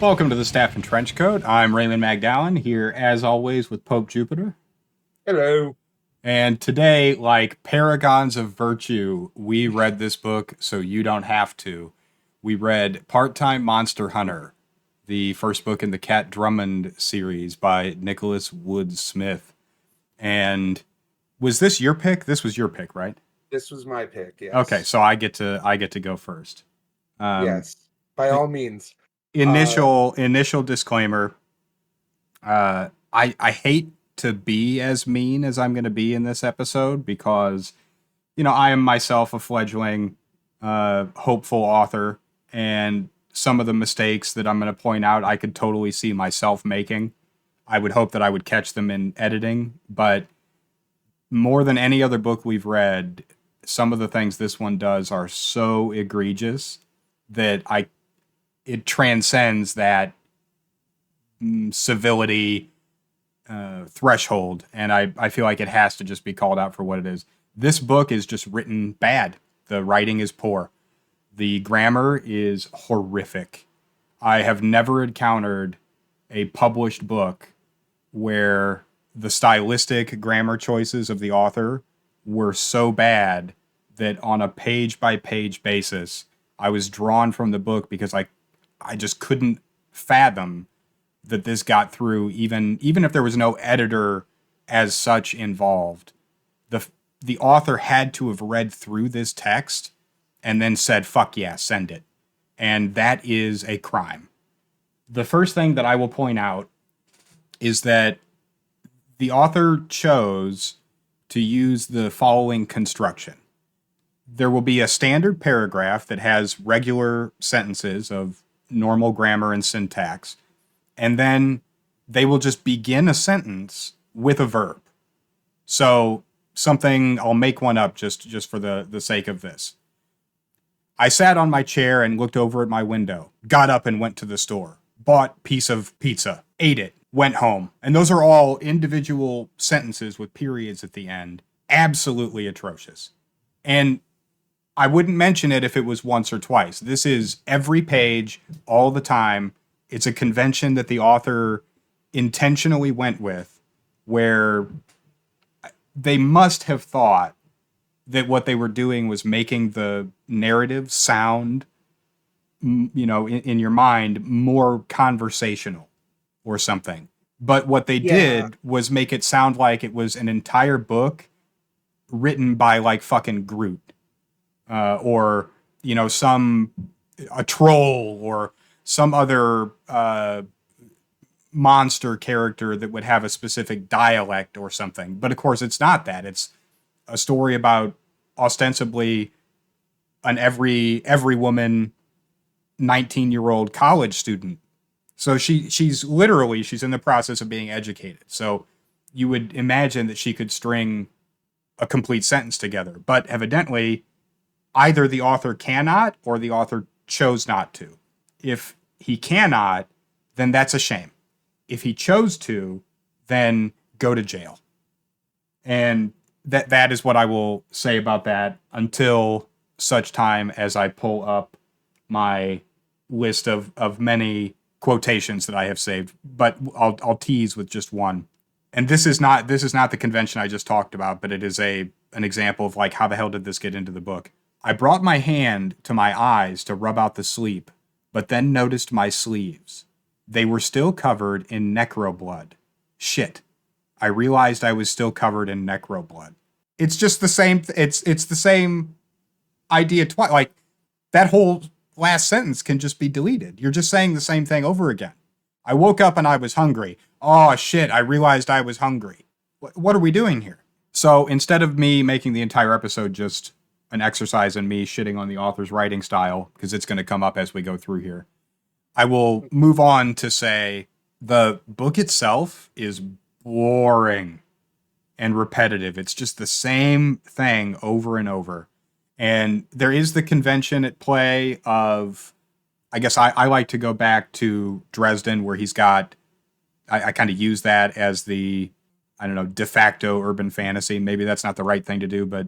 Welcome to the Staff and Trenchcoat. I'm Raymond Magdalene here, as always, with Pope Jupiter. Hello. And today, like paragons of virtue, we read this book so you don't have to. We read Part-Time Monster Hunter, the first book in the Cat Drummond series by Nicholas Woode-Smith. And was this your pick? This was your pick, right? This was my pick, Okay, yes. so I get to go first. Um, Yes. By all means. Uh initial disclaimer. I hate to be as mean as I'm going to be in this episode because I am myself a fledgling hopeful author, and some of the mistakes that I'm going to point out I could totally see myself making. I would hope that I would catch them in editing, but more than any other book we've read, some of the things this one does are so egregious that I it transcends that civility threshold, and I feel like it has to just be called out for what it is. This book is just written bad. The writing is poor. The grammar is horrific. I have never encountered a published book where the stylistic grammar choices of the author were so bad that on a page by page basis, I was drawn from the book because I just couldn't fathom that this got through, even if there was no editor as such involved. The author had to have read through this text and then said, fuck yeah, send it. And that is a crime. The first thing that I will point out is that the author chose to use the following construction. There will be a standard paragraph that has regular sentences of normal grammar and syntax, and then they will just begin a sentence with a verb. So something, I'll make one up just for the sake of this. I sat on my chair and looked over at my window, got up and went to the store, bought piece of pizza, ate it, went home. And those are all individual sentences with periods at the end. Absolutely atrocious. And I wouldn't mention it if it was once or twice. This is every page, all the time. It's a convention that the author intentionally went with, where they must have thought that what they were doing was making the narrative sound, in your mind, more conversational or something. But what they yeah. did was make it sound like it was an entire book written by like fucking Groot, or some a troll or some other monster character that would have a specific dialect or something. But of course, it's not that. It's a story about ostensibly an every woman 19-year-old college student. So she's in the process of being educated. So you would imagine that she could string a complete sentence together. But evidently, either the author cannot or the author chose not to. If he cannot, then that's a shame. If he chose to, then go to jail. And that is what I will say about that until such time as I pull up my list of many quotations that I have saved. But I'll tease with just one. And this is not the convention I just talked about, but it is an example of like how the hell did this get into the book. I brought my hand to my eyes to rub out the sleep, but then noticed my sleeves. They were still covered in necro blood. Shit. I realized I was still covered in necro blood. It's just the same. It's the same idea twice. Like that whole last sentence can just be deleted. You're just saying the same thing over again. I woke up and I was hungry. Oh shit! I realized I was hungry. What are we doing here? So instead of me making the entire episode just an exercise in me shitting on the author's writing style, because it's going to come up as we go through here, I will move on to say the book itself is boring and repetitive. It's just the same thing over and over. And there is the convention at play of, I guess I like to go back to Dresden, where he's got, I kind of use that as the, I don't know, de facto urban fantasy. Maybe that's not the right thing to do, but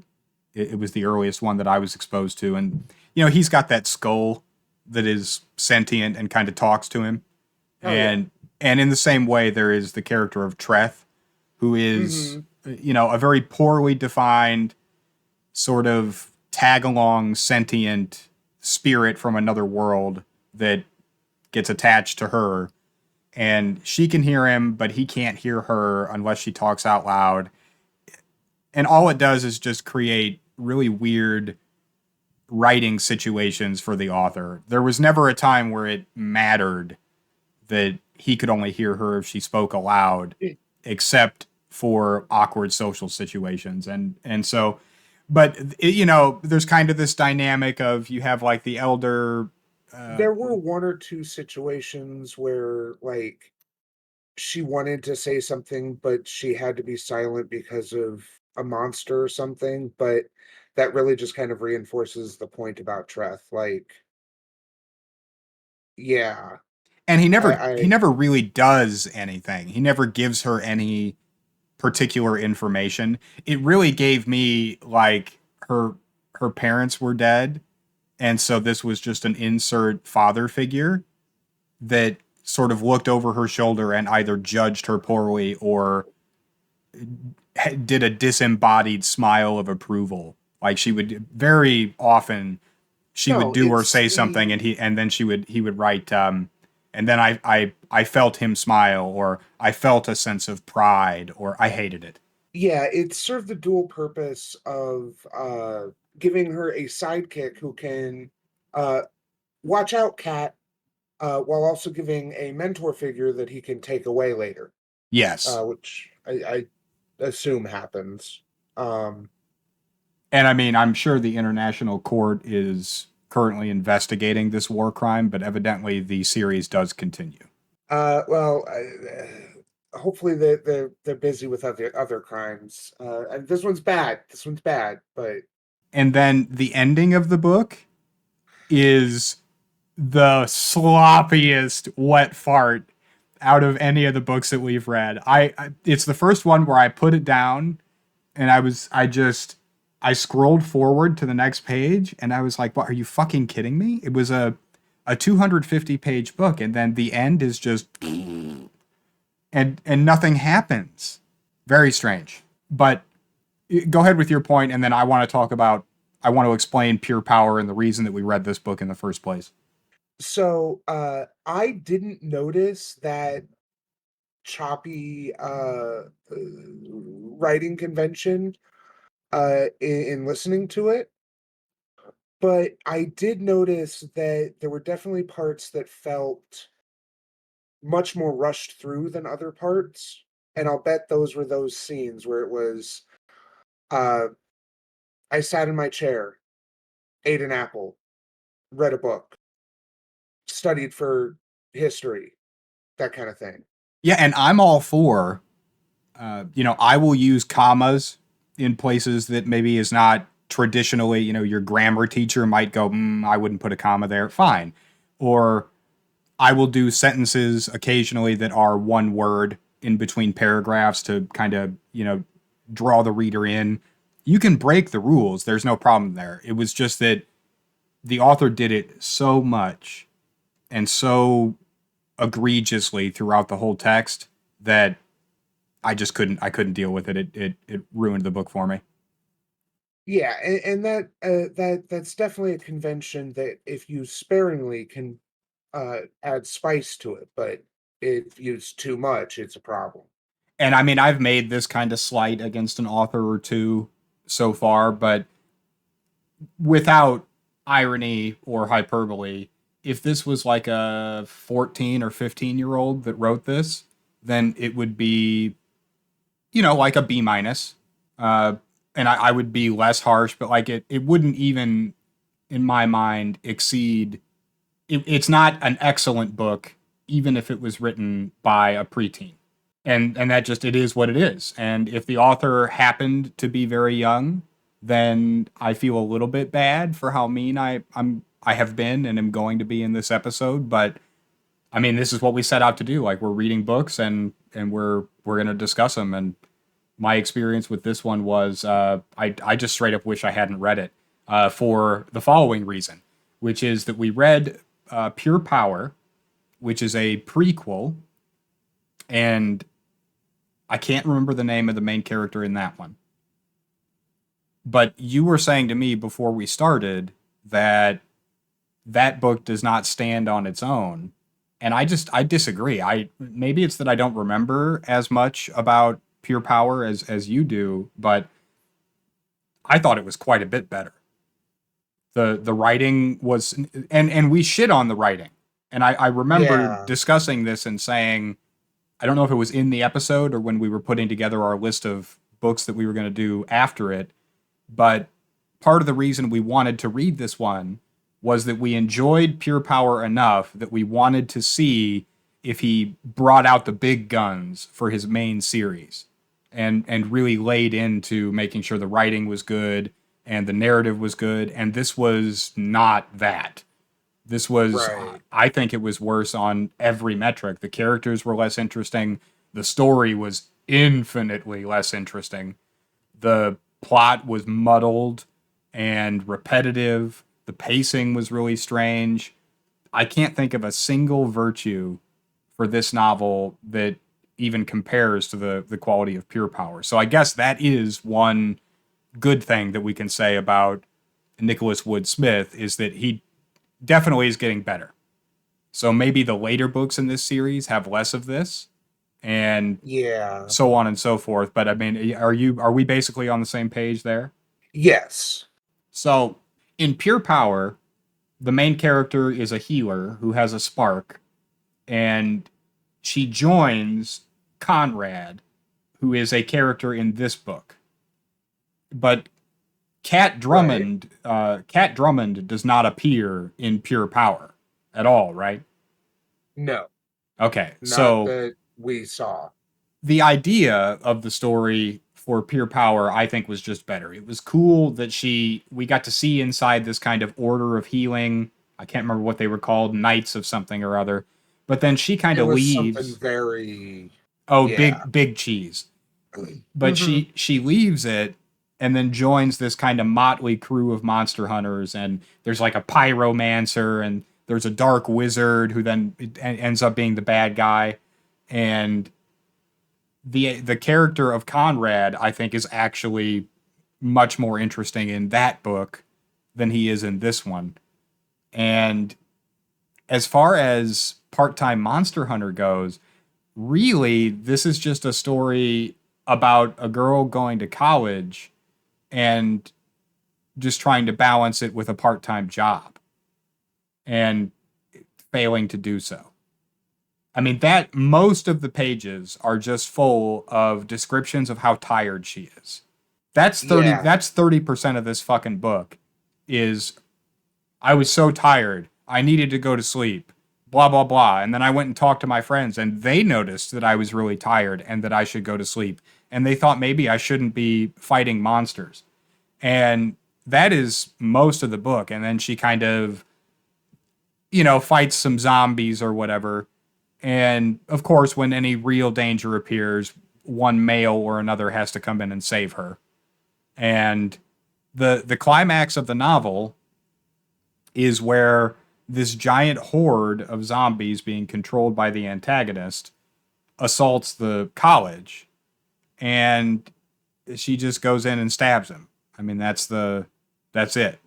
it was the earliest one that I was exposed to. And, he's got that skull that is sentient and kind of talks to him. Oh yeah. And in the same way, there is the character of Treth, who is, Mm-hmm. a very poorly defined sort of tag along sentient spirit from another world that gets attached to her. And she can hear him, but he can't hear her unless she talks out loud. And all it does is just create really weird writing situations for the author. There was never a time where it mattered that he could only hear her if she spoke aloud, except for awkward social situations. And so, but there's kind of this dynamic of you have like the elder. There were one or two situations where, like, she wanted to say something, but she had to be silent because of a monster or something, but that really just kind of reinforces the point about Treth. Like, yeah, And he I never really does anything. He never gives her any particular information. It really gave me like her parents were dead, and so this was just an insert father figure that sort of looked over her shoulder and either judged her poorly or did a disembodied smile of approval. Like she would very often she would no, do or it's say something and then he would write and then I felt him smile, or I felt a sense of pride, or I hated it. yeah, it served the dual purpose of giving her a sidekick who can uh watch out, Cat, while also giving a mentor figure that he can take away later, Yes. which I assume happens. Um, And I mean, I'm sure the international court is currently investigating this war crime, but evidently the series does continue. well, hopefully they're busy with other crimes. And this one's bad. This one's bad, but And then the ending of the book is the sloppiest wet fart out of any of the books that we've read. It's the first one where I put it down and I scrolled forward to the next page and I was like, "What, are you fucking kidding me?" It was a 250-page book, and then the end is just and nothing happens. Very strange. But go ahead with your point, and then I want to explain pure power and the reason that we read this book in the first place. so I didn't notice that choppy writing convention in listening to it, but I did notice that there were definitely parts that felt much more rushed through than other parts, and I'll bet those were those scenes where it was, uh, I sat in my chair, ate an apple, read a book, studied for history, that kind of thing. Yeah, and I'm all for I will use commas in places that maybe is not traditionally, your grammar teacher might go, I wouldn't put a comma there. Fine. Or I will do sentences occasionally that are one word in between paragraphs to kind of, draw the reader in. You can break the rules. There's no problem there. It was just that the author did it so much and so egregiously throughout the whole text that I couldn't deal with it. It ruined the book for me. Yeah, and that's definitely a convention that, if used sparingly, can add spice to it, but if used too much, it's a problem. And I mean, I've made this kind of slight against an author or two so far, but without irony or hyperbole, if this was like a 14 or 15-year-old that wrote this, then it would be, like a B minus. Uh, and I would be less harsh, but like it wouldn't even, in my mind, exceed. It's not an excellent book, even if it was written by a preteen. And that just it is what it is. And if the author happened to be very young, then I feel a little bit bad for how mean I have been and am going to be in this episode. But I mean, this is what we set out to do. Like, we're reading books and we're gonna discuss them. And my experience with this one was I just straight up wish I hadn't read it for the following reason, which is that we read Pure Power, which is a prequel, and I can't remember the name of the main character in that one. But you were saying to me before we started that that book does not stand on its own. And I disagree. I maybe it's that I don't remember as much about Pure Power as you do, but I thought it was quite a bit better. The writing was, and we shit on the writing. And I remember Yeah. discussing this and saying, I don't know if it was in the episode or when we were putting together our list of books that we were going to do after it, but part of the reason we wanted to read this one was that we enjoyed Pure Power enough that we wanted to see if he brought out the big guns for his main series and really laid into making sure the writing was good and the narrative was good, and this was not that. This was, Right. I think it was worse on every metric. The characters were less interesting. The story was infinitely less interesting. The plot was muddled and repetitive. The pacing was really strange. I can't think of a single virtue for this novel that even compares to the quality of Pure Power. So I guess that is one good thing that we can say about Nicholas Wood-Smith is that he definitely is getting better. So maybe the later books in this series have less of this and Yeah. so on and so forth. But I mean, are we basically on the same page there? Yes. So in Pure Power, the main character is a healer who has a spark, and she joins Conrad, who is a character in this book. But Right. Cat Drummond does not appear in Pure Power at all, right? No, Okay, not so that we saw. the idea of the story for Pure Power, I think, was just better. It was cool that we got to see inside this kind of order of healing. I can't remember what they were called, Knights of something or other. But then she kind It of was something leaves. very, Oh, yeah. big cheese. But Hmm. she leaves it and then joins this kind of motley crew of monster hunters. And there's like a pyromancer and there's a dark wizard who then ends up being the bad guy. And the character of Conrad, I think, is actually much more interesting in that book than he is in this one. And as far as part-time monster hunter goes, really this is just a story about a girl going to college and just trying to balance it with a part-time job and failing to do so. I mean, that most of the pages are just full of descriptions of how tired she is. Yeah. That's 30% of this fucking book is I was so tired. I needed to go to sleep. Blah blah blah. And then I went and talked to my friends and they noticed that I was really tired and that I should go to sleep. And they thought maybe I shouldn't be fighting monsters. And that is most of the book. And then she kind of, fights some zombies or whatever. And of course, when any real danger appears, one male or another has to come in and save her. And the climax of the novel is where this giant horde of zombies being controlled by the antagonist assaults the college, and she just goes in and stabs him. I mean, that's it.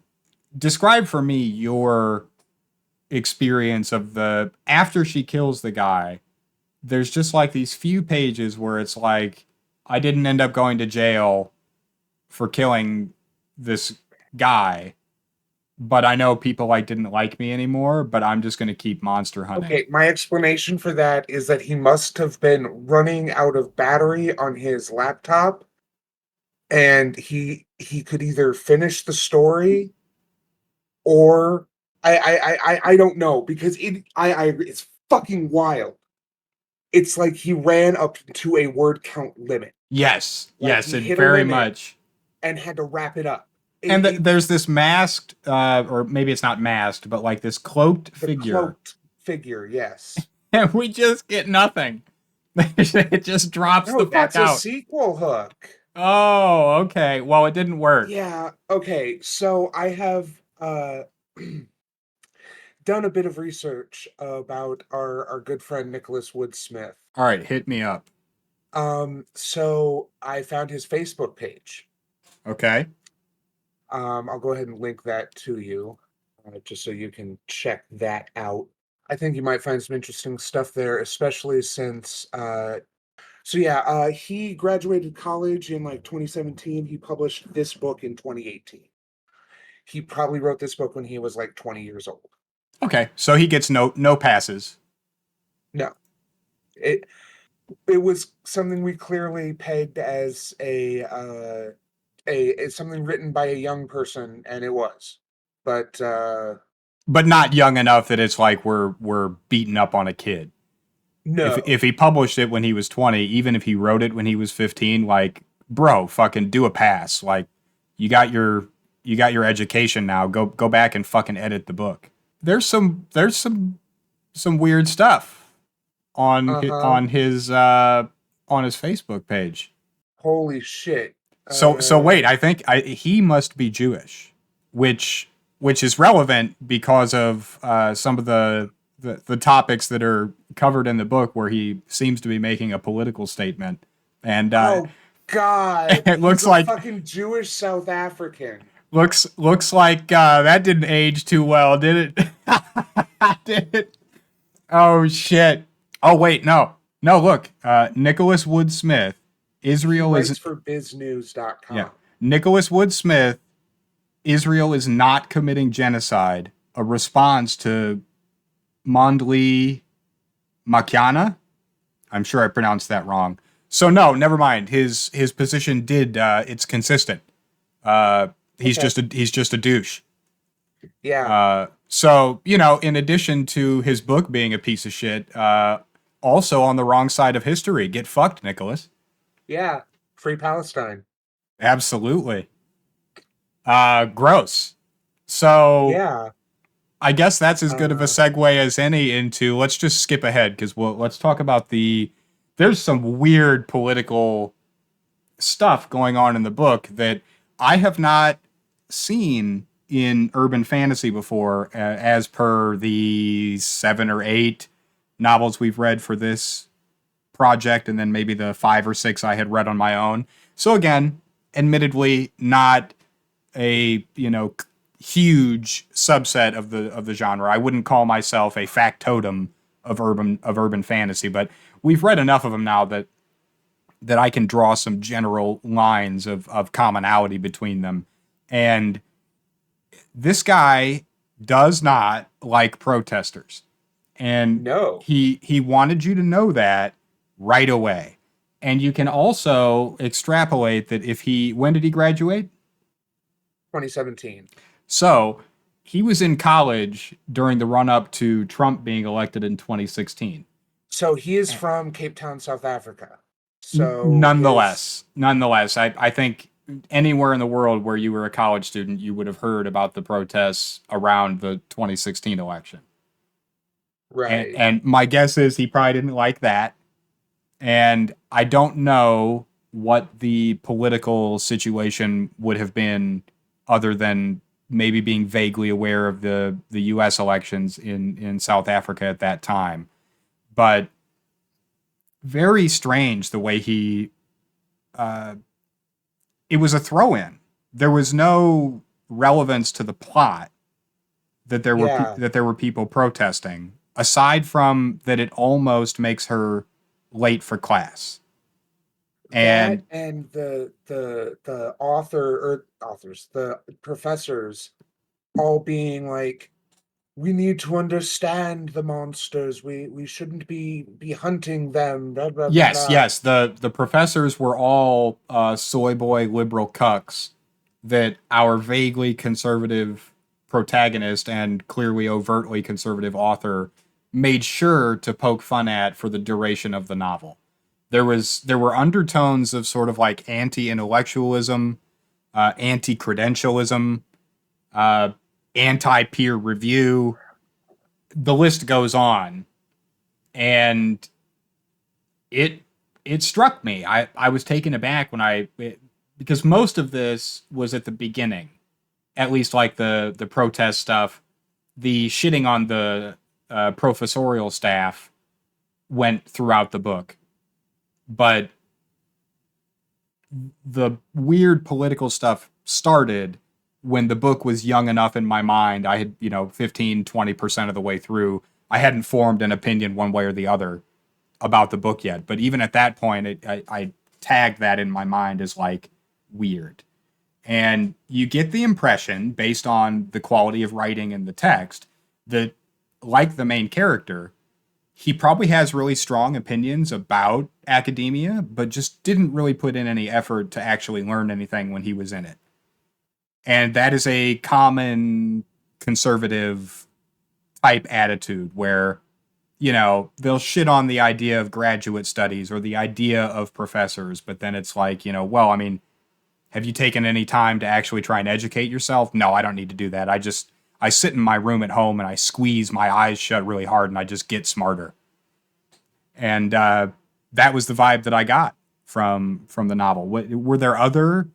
Describe for me your experience of the after she kills the guy. There's just like these few pages where it's like I didn't end up going to jail for killing this guy, but I know people like didn't like me anymore, but I'm just going to keep monster hunting. Okay, my explanation for that is that he must have been running out of battery on his laptop, and he could either finish the story or I don't know because it's fucking wild. It's like he ran up to a word count limit. Yes, Like yes, he it hit a very limit much. and had to wrap it up. And there's this masked, or maybe it's not masked, but like this cloaked The figure, cloaked figure, yes. and we just get nothing. It just drops No, the fuck that's a out. sequel hook. Oh, okay. Well, it didn't work. Yeah, okay. So I have done a bit of research about our good friend Nicholas Woode-Smith. All right, hit me up. So I found his Facebook page. Okay. I'll go ahead and link that to you, just so you can check that out. I think you might find some interesting stuff there, especially since he graduated college in like 2017. He published this book in 2018. He probably wrote this book when he was like 20 years old. Okay. So he gets no passes. No, it it was something we clearly pegged as as something written by a young person, and it was. But But not young enough that it's like we're beating up on a kid. If no, he published it when he was 20, even if he wrote it when he was 15, like, bro, fucking do a pass. Like, you got your education now. Go back and fucking edit the book. There's some weird stuff on uh-huh. on his Facebook page. Holy shit. So wait, I think he must be Jewish, which is relevant because of some of the topics that are covered in the book where he seems to be making a political statement, and Oh God, it he's looks a like fucking Jewish South African. looks like that didn't age too well, did it? Did it? Oh shit! Oh wait, no. Look, Nicholas Wood-Smith. He Israel is writes for yeah. biznews.com. Nicholas Wood-Smith. Israel is not committing genocide. A response to Mondli Makiana. I'm sure I pronounced that wrong. So no, never mind. His position did. It's consistent. He's Okay. just a douche. Yeah. So in addition to his book being a piece of shit, also on the wrong side of history. Get fucked, Nicholas. Yeah. Free Palestine. Absolutely. Gross. So Yeah. I guess that's as good of a Uh, segue as any into. Let's just skip ahead because let's talk about the. There's some weird political stuff going on in the book that I have not seen in urban fantasy before, as per the 7 or 8 novels we've read for this project, and then maybe the 5 or 6 I had read on my own. So again, admittedly, not a huge subset of the genre. I wouldn't call myself a factotum of urban fantasy, but we've read enough of them now that I can draw some general lines of commonality between them. And this guy does not like protesters. And no. he wanted you to know that right away. And you can also extrapolate that when did he graduate? 2017. So he was in college during the run up to Trump being elected in 2016. So he is Eh, from Cape Town, South Africa. So his nonetheless, I think anywhere in the world where you were a college student, you would have heard about the protests around the 2016 election. And right. and my guess is he probably didn't like that. And I don't know what the political situation would have been other than maybe being vaguely aware of the US elections in South Africa at that time. But very strange the way uh, it was a throw in. There was no relevance to the plot Yeah. that there were people protesting aside from that it almost makes her late for class. That And and the author or authors, the professors all being like, we need to understand the monsters. We shouldn't be hunting them. Blah blah blah yes, blah. yes, the professors were all soy boy liberal cucks that our vaguely conservative protagonist and clearly overtly conservative author made sure to poke fun at for the duration of the novel. There were undertones of sort of like anti-intellectualism, anti-credentialism, uh, anti-peer review. The list goes on, and it it struck me. I was taken aback because most of this was at the beginning, at least like the protest stuff the shitting on the professorial staff went throughout the book, but the weird political stuff started when the book was young enough in my mind. I had, 15, 20% of the way through. I hadn't formed an opinion one way or the other about the book yet. But even at that point, I tagged that in my mind as like weird. And you get the impression, based on the quality of writing in the text, that, like the main character, he probably has really strong opinions about academia, but just didn't really put in any effort to actually learn anything when he was in it. And that is a common conservative type attitude where, they'll shit on the idea of graduate studies or the idea of professors, but then it's like, well, I mean, have you taken any time to actually try and educate yourself? No, I don't need to do that. I sit in my room at home and I squeeze my eyes shut really hard and I just get smarter. And that was the vibe that I got from the novel. Were there other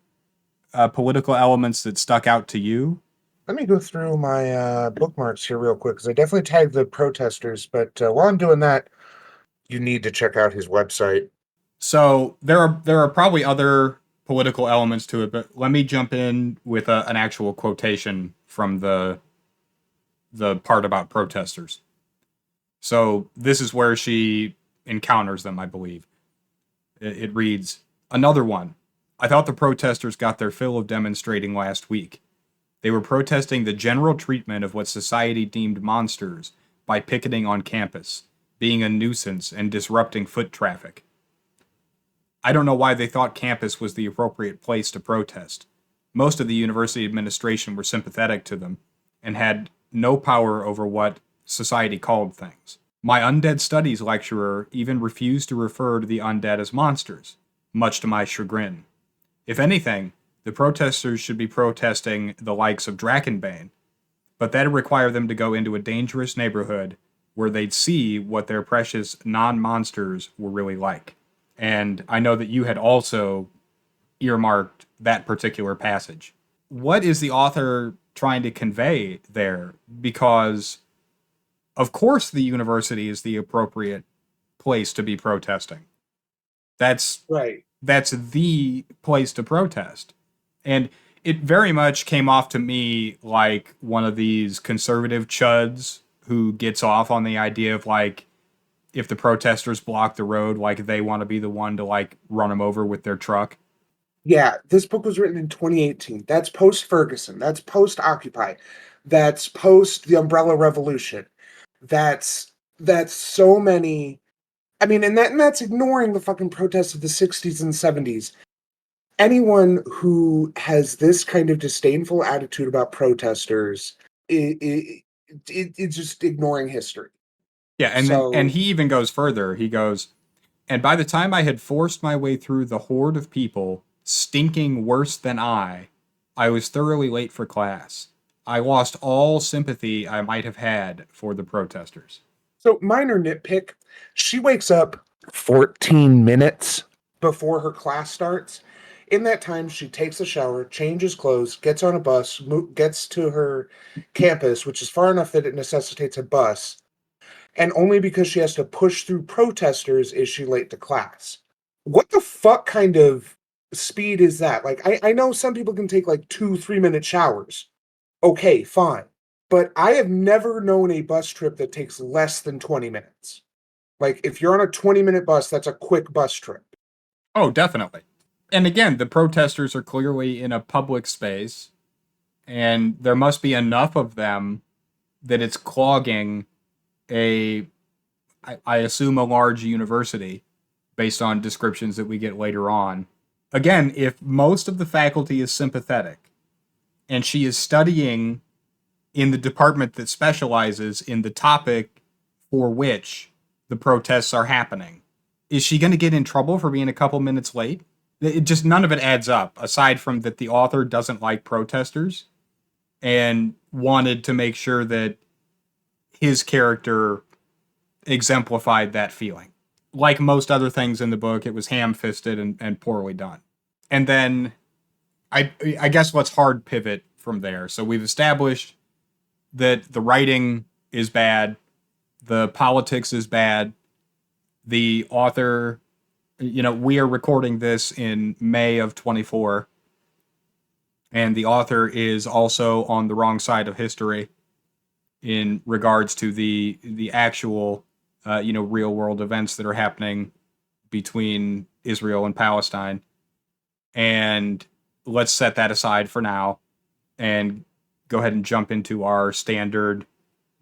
political elements that stuck out to you? Let me go through my bookmarks here real quick because I definitely tagged the protesters. But while I'm doing that, you need to check out his website. So there are probably other political elements to it, but let me jump in with an actual quotation from the part about protesters. So this is where she encounters them, I believe. It reads, "Another one. I thought the protesters got their fill of demonstrating last week. They were protesting the general treatment of what society deemed monsters by picketing on campus, being a nuisance and disrupting foot traffic. I don't know why they thought campus was the appropriate place to protest. Most of the university administration were sympathetic to them and had no power over what society called things. My undead studies lecturer even refused to refer to the undead as monsters, much to my chagrin. If anything, the protesters should be protesting the likes of Drakenbane, but that'd require them to go into a dangerous neighborhood where they'd see what their precious non-monsters were really like." And I know that you had also earmarked that particular passage. What is the author trying to convey there? Because, of course, the university is the appropriate place to be protesting. That's Right. that's the place to protest. And it very much came off to me like one of these conservative chuds who gets off on the idea of like, if the protesters block the road, like they want to be the one to like run them over with their truck. Yeah, this book was written in 2018. That's post Ferguson. That's post Occupy. That's post the Umbrella Revolution. That's so many. I mean, and that's ignoring the fucking protests of the 60s and 70s. Anyone who has this kind of disdainful attitude about protesters it's just ignoring history. Yeah, and So he even goes further. He goes, "And by the time I had forced my way through the horde of people, stinking worse than I was thoroughly late for class. I lost all sympathy I might have had for the protesters." So, minor nitpick, she wakes up 14 minutes before her class starts. In that time, she takes a shower, changes clothes, gets on a bus, gets to her campus, which is far enough that it necessitates a bus. And only because she has to push through protesters is she late to class. What the fuck kind of speed is that? Like, I know some people can take like 2, 3 minute showers. Okay, fine. But I have never known a bus trip that takes less than 20 minutes. Like, if you're on a 20-minute bus, that's a quick bus trip. Oh, definitely. And again, the protesters are clearly in a public space, and there must be enough of them that it's clogging a, I assume, a large university based on descriptions that we get later on. Again, if most of the faculty is sympathetic and she is studying in the department that specializes in the topic for which the protests are happening, is she going to get in trouble for being a couple minutes late? It just, none of it adds up, aside from that the author doesn't like protesters and wanted to make sure that his character exemplified that feeling. Like most other things in the book, it was ham-fisted and poorly done. And then I guess let's hard pivot from there. So we've established that the writing is bad, the politics is bad, the author, we are recording this in May of 24, and the author is also on the wrong side of history in regards to the actual real world events that are happening between Israel and Palestine. And let's set that aside for now and go ahead and jump into our standard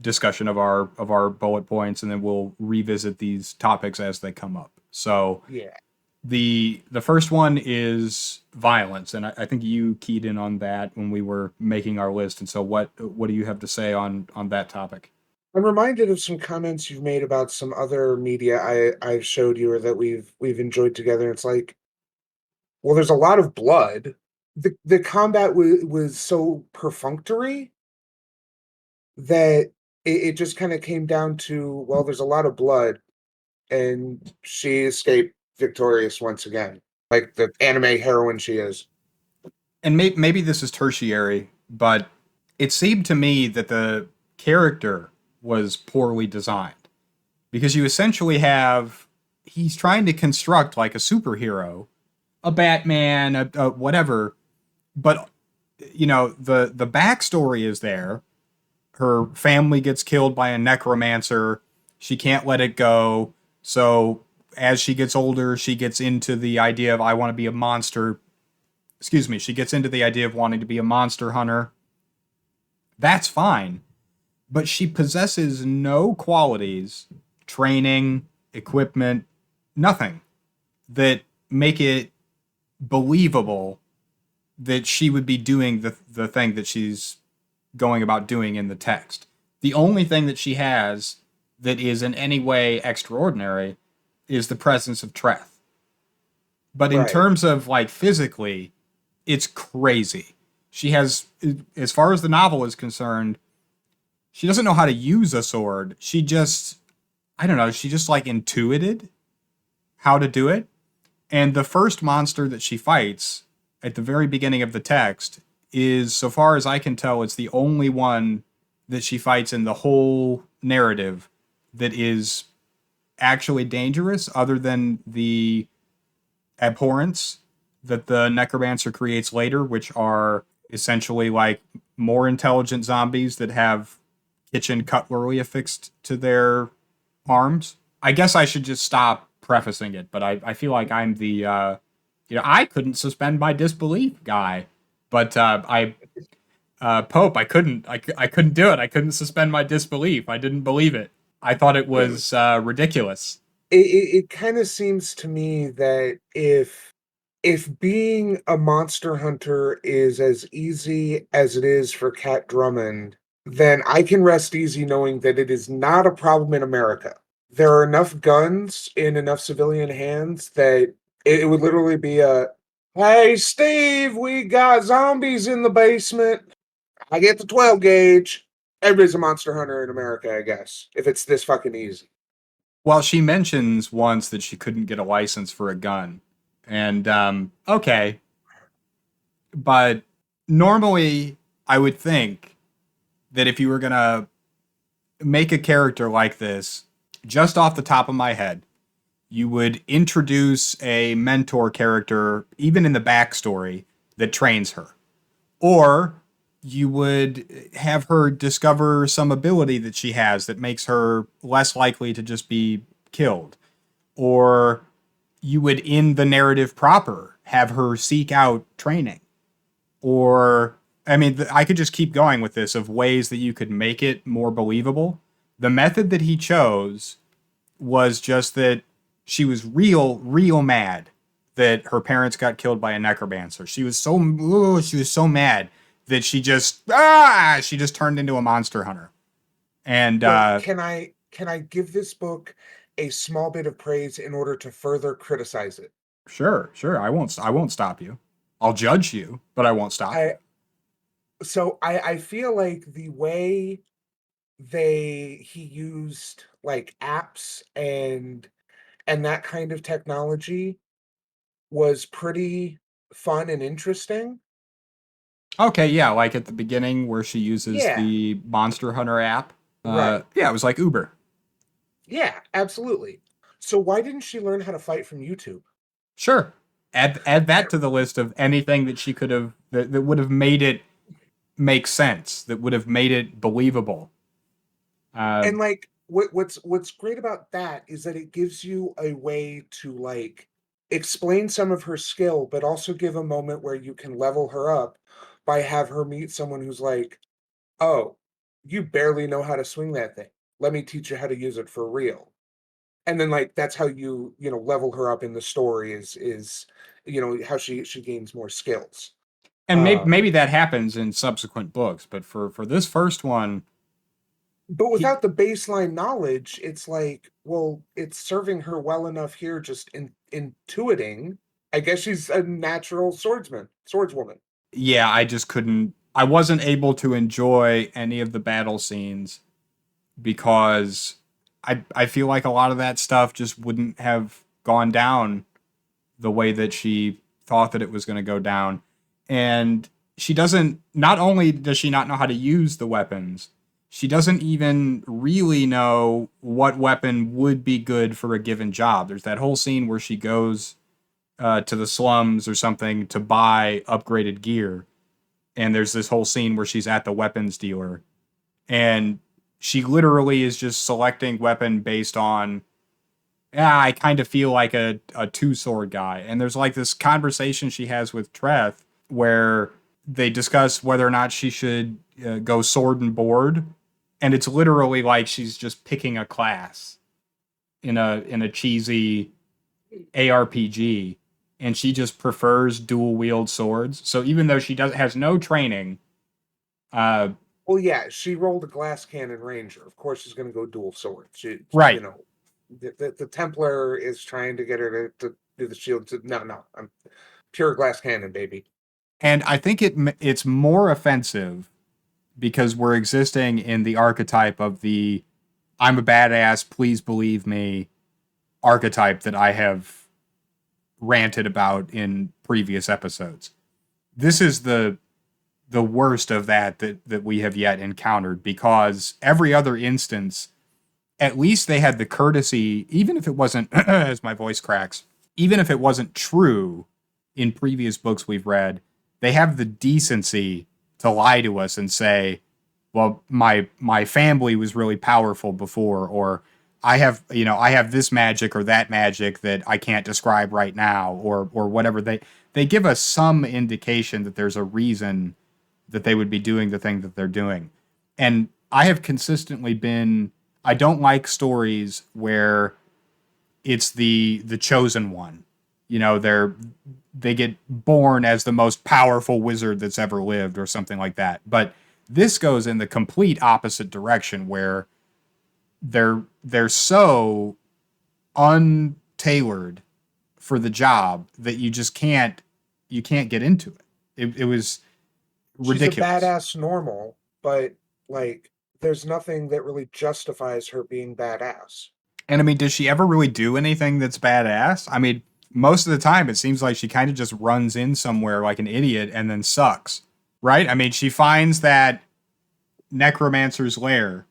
discussion of our bullet points, and then we'll revisit these topics as they come up. So Yeah. the first one is violence, and I think you keyed in on that when we were making our list. And so what do you have to say on that topic? I'm reminded of some comments you've made about some other media I've showed you or that we've enjoyed together. It's like, well, there's a lot of blood. The combat was so perfunctory that it just kind of came down to, well, there's a lot of blood, and she escaped victorious once again, like the anime heroine she is. And maybe this is tertiary, but it seemed to me that the character was poorly designed because you essentially have he's trying to construct like a superhero, a Batman, a whatever, but the backstory is there. Her family gets killed by a necromancer. She can't let it go. So as she gets older, she gets into the idea of I want to be a monster. Excuse me. She gets into the idea of wanting to be a monster hunter. That's fine, but she possesses no qualities, training, equipment, nothing that make it believable that she would be doing the thing that she's going about doing in the text. The only thing that she has that is in any way extraordinary is the presence of Treth. But in Right. terms of like physically, it's crazy. She has, as far as the novel is concerned, she doesn't know how to use a sword. She just, I don't know, she just like intuited how to do it. And the first monster that she fights at the very beginning of the text is, so far as I can tell, it's the only one that she fights in the whole narrative that is actually dangerous, other than the abhorrence that the necromancer creates later, which are essentially like more intelligent zombies that have kitchen cutlery affixed to their arms. I guess I should just stop prefacing it, but I feel like I'm the I couldn't suspend my disbelief guy, but I Pope I couldn't do it. I couldn't suspend my disbelief. I didn't believe it. I thought it was ridiculous. It kind of seems to me that if being a monster hunter is as easy as it is for Cat Drummond, then I can rest easy knowing that it is not a problem in America. There are enough guns in enough civilian hands that it would literally be a, hey, Steve, we got zombies in the basement. I get the 12 gauge. Everybody's a monster hunter in America, I guess, if it's this fucking easy. Well, she mentions once that she couldn't get a license for a gun, and okay, but normally I would think that if you were gonna make a character like this, just off the top of my head, you would introduce a mentor character, even in the backstory, that trains her. Or you would have her discover some ability that she has that makes her less likely to just be killed. Or you would, in the narrative proper, have her seek out training. Or, I mean, I could just keep going with this of ways that you could make it more believable. The method that he chose was just that she was real mad that her parents got killed by a necromancer. She was so mad that she just turned into a monster hunter. And So can I give this book a small bit of praise in order to further criticize it? sure, I won't stop you. I'll judge you, but I won't stop you. I I feel like the way he used like apps and that kind of technology was pretty fun and interesting. Okay, yeah, like at the beginning where she uses Yeah, the Monster Hunter app. right. Yeah, it was like Uber. Yeah, absolutely. So why didn't she learn how to fight from YouTube? Sure. Add that to the list of anything that she could have that would have made it make sense, that would have made it believable. Uh, And like what's great about that is that it gives you a way to like explain some of her skill, but also give a moment where you can level her up by have her meet someone who's like, "Oh, you barely know how to swing that thing. Let me teach you how to use it for real." And then like that's how you know, level her up in the story is you know, how she gains more skills. and Um, maybe that happens in subsequent books, but for this first one, but he without the baseline knowledge, it's like, well, it's serving her well enough here just in intuiting. I guess she's a natural swordswoman. yeah, I just couldn't. I wasn't able to enjoy any of the battle scenes because I feel like a lot of that stuff just wouldn't have gone down the way that she thought that it was going to go down. And she doesn't, not only does she not know how to use the weapons, she doesn't even really know what weapon would be good for a given job. There's that whole scene where she goes to the slums or something to buy upgraded gear. And there's this whole scene where she's at the weapons dealer. And she literally is just selecting weapon based on, yeah, I kind of feel like a two sword guy. And there's like this conversation she has with Treth where they discuss whether or not she should go sword and board. And it's literally like she's just picking a class in a cheesy ARPG, and she just prefers dual wield swords. So even though she does has no training, uh, Well, yeah, she rolled a glass cannon ranger. Of course, she's going to go dual sword. She, you right. know, the Templar is trying to get her to do the shield. No, no, I'm pure glass cannon, baby. And I think it's more offensive because we're existing in the archetype of the I'm a badass, please believe me archetype that I have ranted about in previous episodes. This is the worst of that we have yet encountered because every other instance, at least they had the courtesy, even if it wasn't as my voice cracks, even if it wasn't true in previous books we've read, they have the decency to lie to us and say, well, my family was really powerful before, or I have this magic or that magic that I can't describe right now, or whatever. They give us some indication that there's a reason that they would be doing the thing that they're doing. And I have consistently been I don't like stories where it's the chosen one. You know, they get born as the most powerful wizard that's ever lived or something like that. But this goes in the complete opposite direction where they're so untailored for the job that you can't get into it. It was She's a ridiculous. badass normal, but like, there's nothing that really justifies her being badass. And I mean, does she ever really do anything that's badass? I mean, most of the time it seems like she kind of just runs in somewhere like an idiot and then sucks. Right? I mean, she finds that necromancer's lair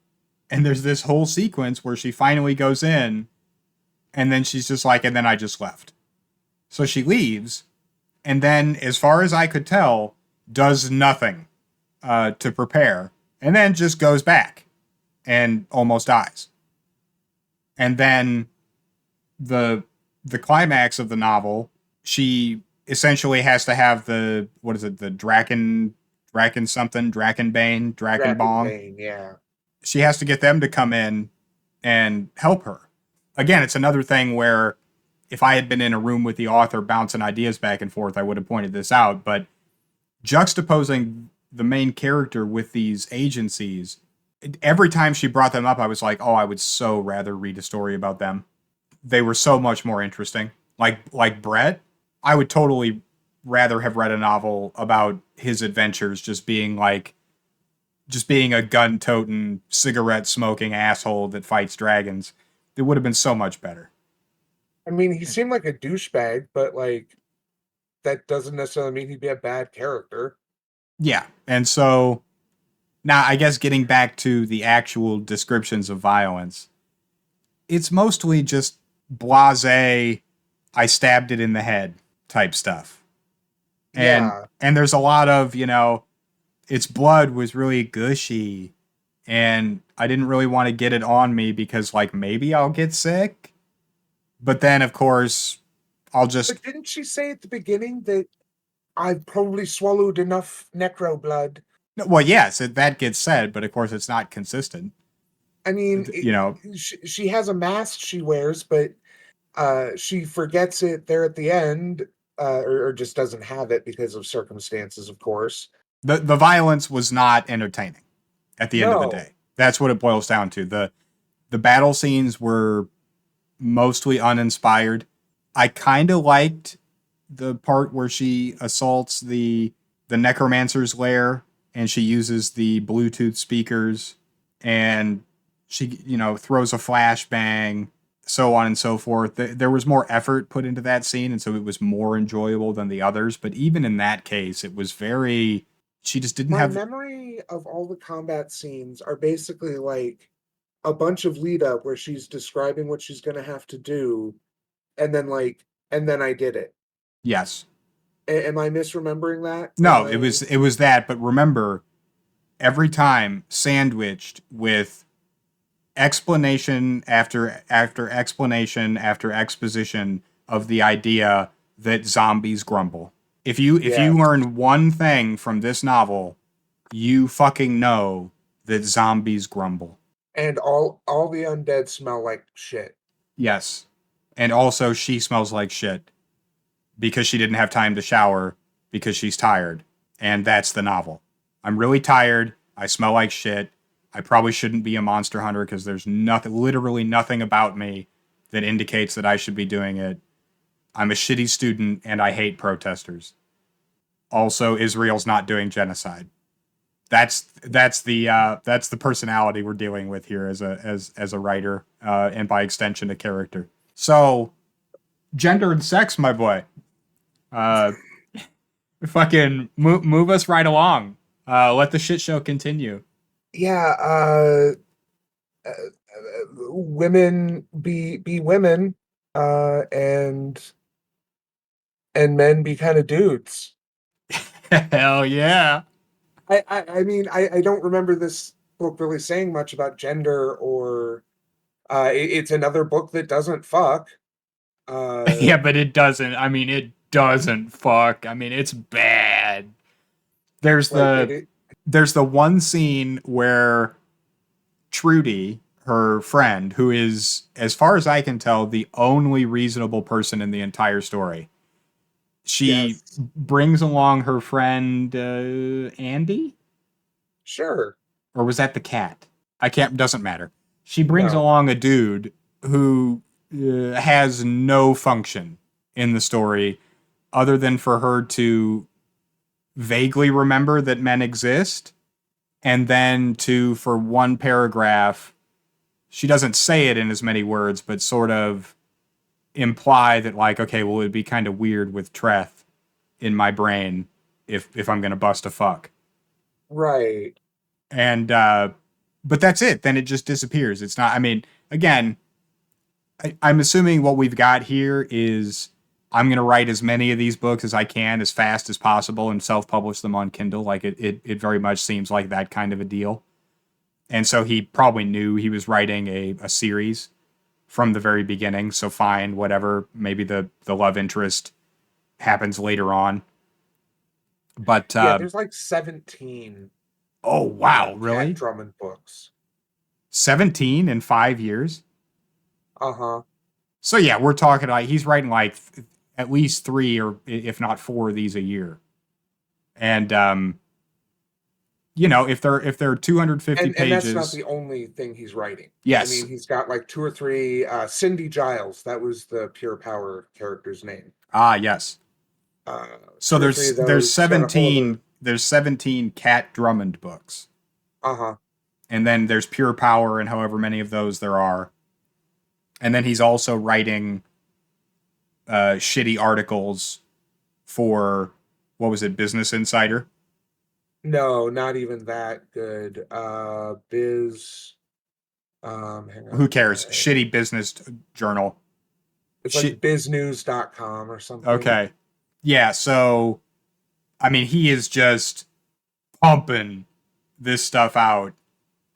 and there's this whole sequence where she finally goes in and then she's just like and then I just left. So she leaves and then as far as I could tell does nothing to prepare and then just goes back and almost dies. And then the the climax of the novel, she essentially has to have the what is it, the Draken something, Drakenbane, Drakenbong. Dragonbane, yeah. She has to get them to come in and help her. Again, it's another thing where if I had been in a room with the author bouncing ideas back and forth, I would have pointed this out. But juxtaposing the main character with these agencies, every time she brought them up, I was like, oh, I would so rather read a story about them. They were so much more interesting. Like Brett, I would totally rather have read a novel about his adventures just being a gun toting, cigarette smoking asshole that fights dragons. It would have been so much better. I mean, he seemed like a douchebag, but like that doesn't necessarily mean he'd be a bad character. Yeah. And so now I guess getting back to the actual descriptions of violence, it's mostly just blasé, I stabbed it in the head type stuff. And Yeah. there's a lot of, its blood was really gushy and I didn't really want to get it on me because like maybe I'll get sick. But then of course I'll just But didn't she say at the beginning that I've probably swallowed enough necro blood? no, well, yes, that gets said, but of course it's not consistent. I mean, You know, she has a mask she wears, but she forgets it there at the end, or just doesn't have it because of circumstances, of course. the violence was not entertaining at the end of the No, day. That's what it boils down to. The battle scenes were mostly uninspired. I kind of liked the part where she assaults the necromancer's lair and she uses the Bluetooth speakers and she throws a flashbang, so on and so forth. There was more effort put into that scene, and so it was more enjoyable than the others. But even in that case, it was very. She just didn't my have. memory of all the combat scenes are basically like a bunch of lead up where she's describing what she's going to have to do, and then and then I did it. Yes. Am I misremembering that? No, it was that. But remember, every time sandwiched with explanation after explanation after exposition of the idea that zombies grumble. If you Yes. learn one thing from this novel, you fucking know that zombies grumble. And all the undead smell like shit. Yes. And also she smells like shit because she didn't have time to shower because she's tired. And that's the novel. I'm really tired. I smell like shit. I probably shouldn't be a monster hunter because there's nothing, literally nothing about me that indicates that I should be doing it. I'm a shitty student and I hate protesters. Also, Israel's not doing genocide. That's the personality we're dealing with here as a writer, and by extension a character. So gender and sex, my boy. Uh, fucking move us right along. Let the shit show continue. Yeah, women be women, and men be kind of dudes. Hell yeah. I mean, I don't remember this book really saying much about gender or it's another book that doesn't fuck. Uh, Yeah, but it doesn't. I mean, it doesn't fuck. I mean, it's bad. There's like the there's the one scene where Trudy, her friend, who is, as far as I can tell, the only reasonable person in the entire story, she yes, brings along her friend Andy, sure, or was that the cat? I can't. Doesn't matter. She brings no, along a dude who has no function in the story other than for her to vaguely remember that men exist, and then to, for one paragraph, she doesn't say it in as many words, but sort of imply that, like, okay, well, it'd be kind of weird with Treth in my brain if I'm gonna bust a fuck. right. And but that's it. Then it just disappears. It's not. I mean, again, I'm assuming what we've got here is I'm gonna write as many of these books as I can as fast as possible and self-publish them on Kindle. Like it very much seems like that kind of a deal. And so he probably knew he was writing a series from the very beginning. So fine, whatever. Maybe the love interest happens later on. But Yeah, there's like 17 oh wow, Cat really? Drummond books. 17 in 5 years. Uh-huh. So yeah, we're talking like he's writing like at least three or if not four of these a year. And if they're 250 And that's not pages, the only thing he's writing. I yes. mean, he's got like two or three. Cindy Giles, that was the Pure Power character's name. Ah, yes. So Two or three there's of there's those. He's got a whole other. 17 Cat Drummond books. Uh-huh. And then there's Pure Power and however many of those there are. And then he's also writing shitty articles for, what was it, Business Insider. No, not even that good. Hang Who on. cares? Shitty business journal. It's Shit. like biznews.com or something. Okay. Yeah. So, I mean, he is just pumping this stuff out.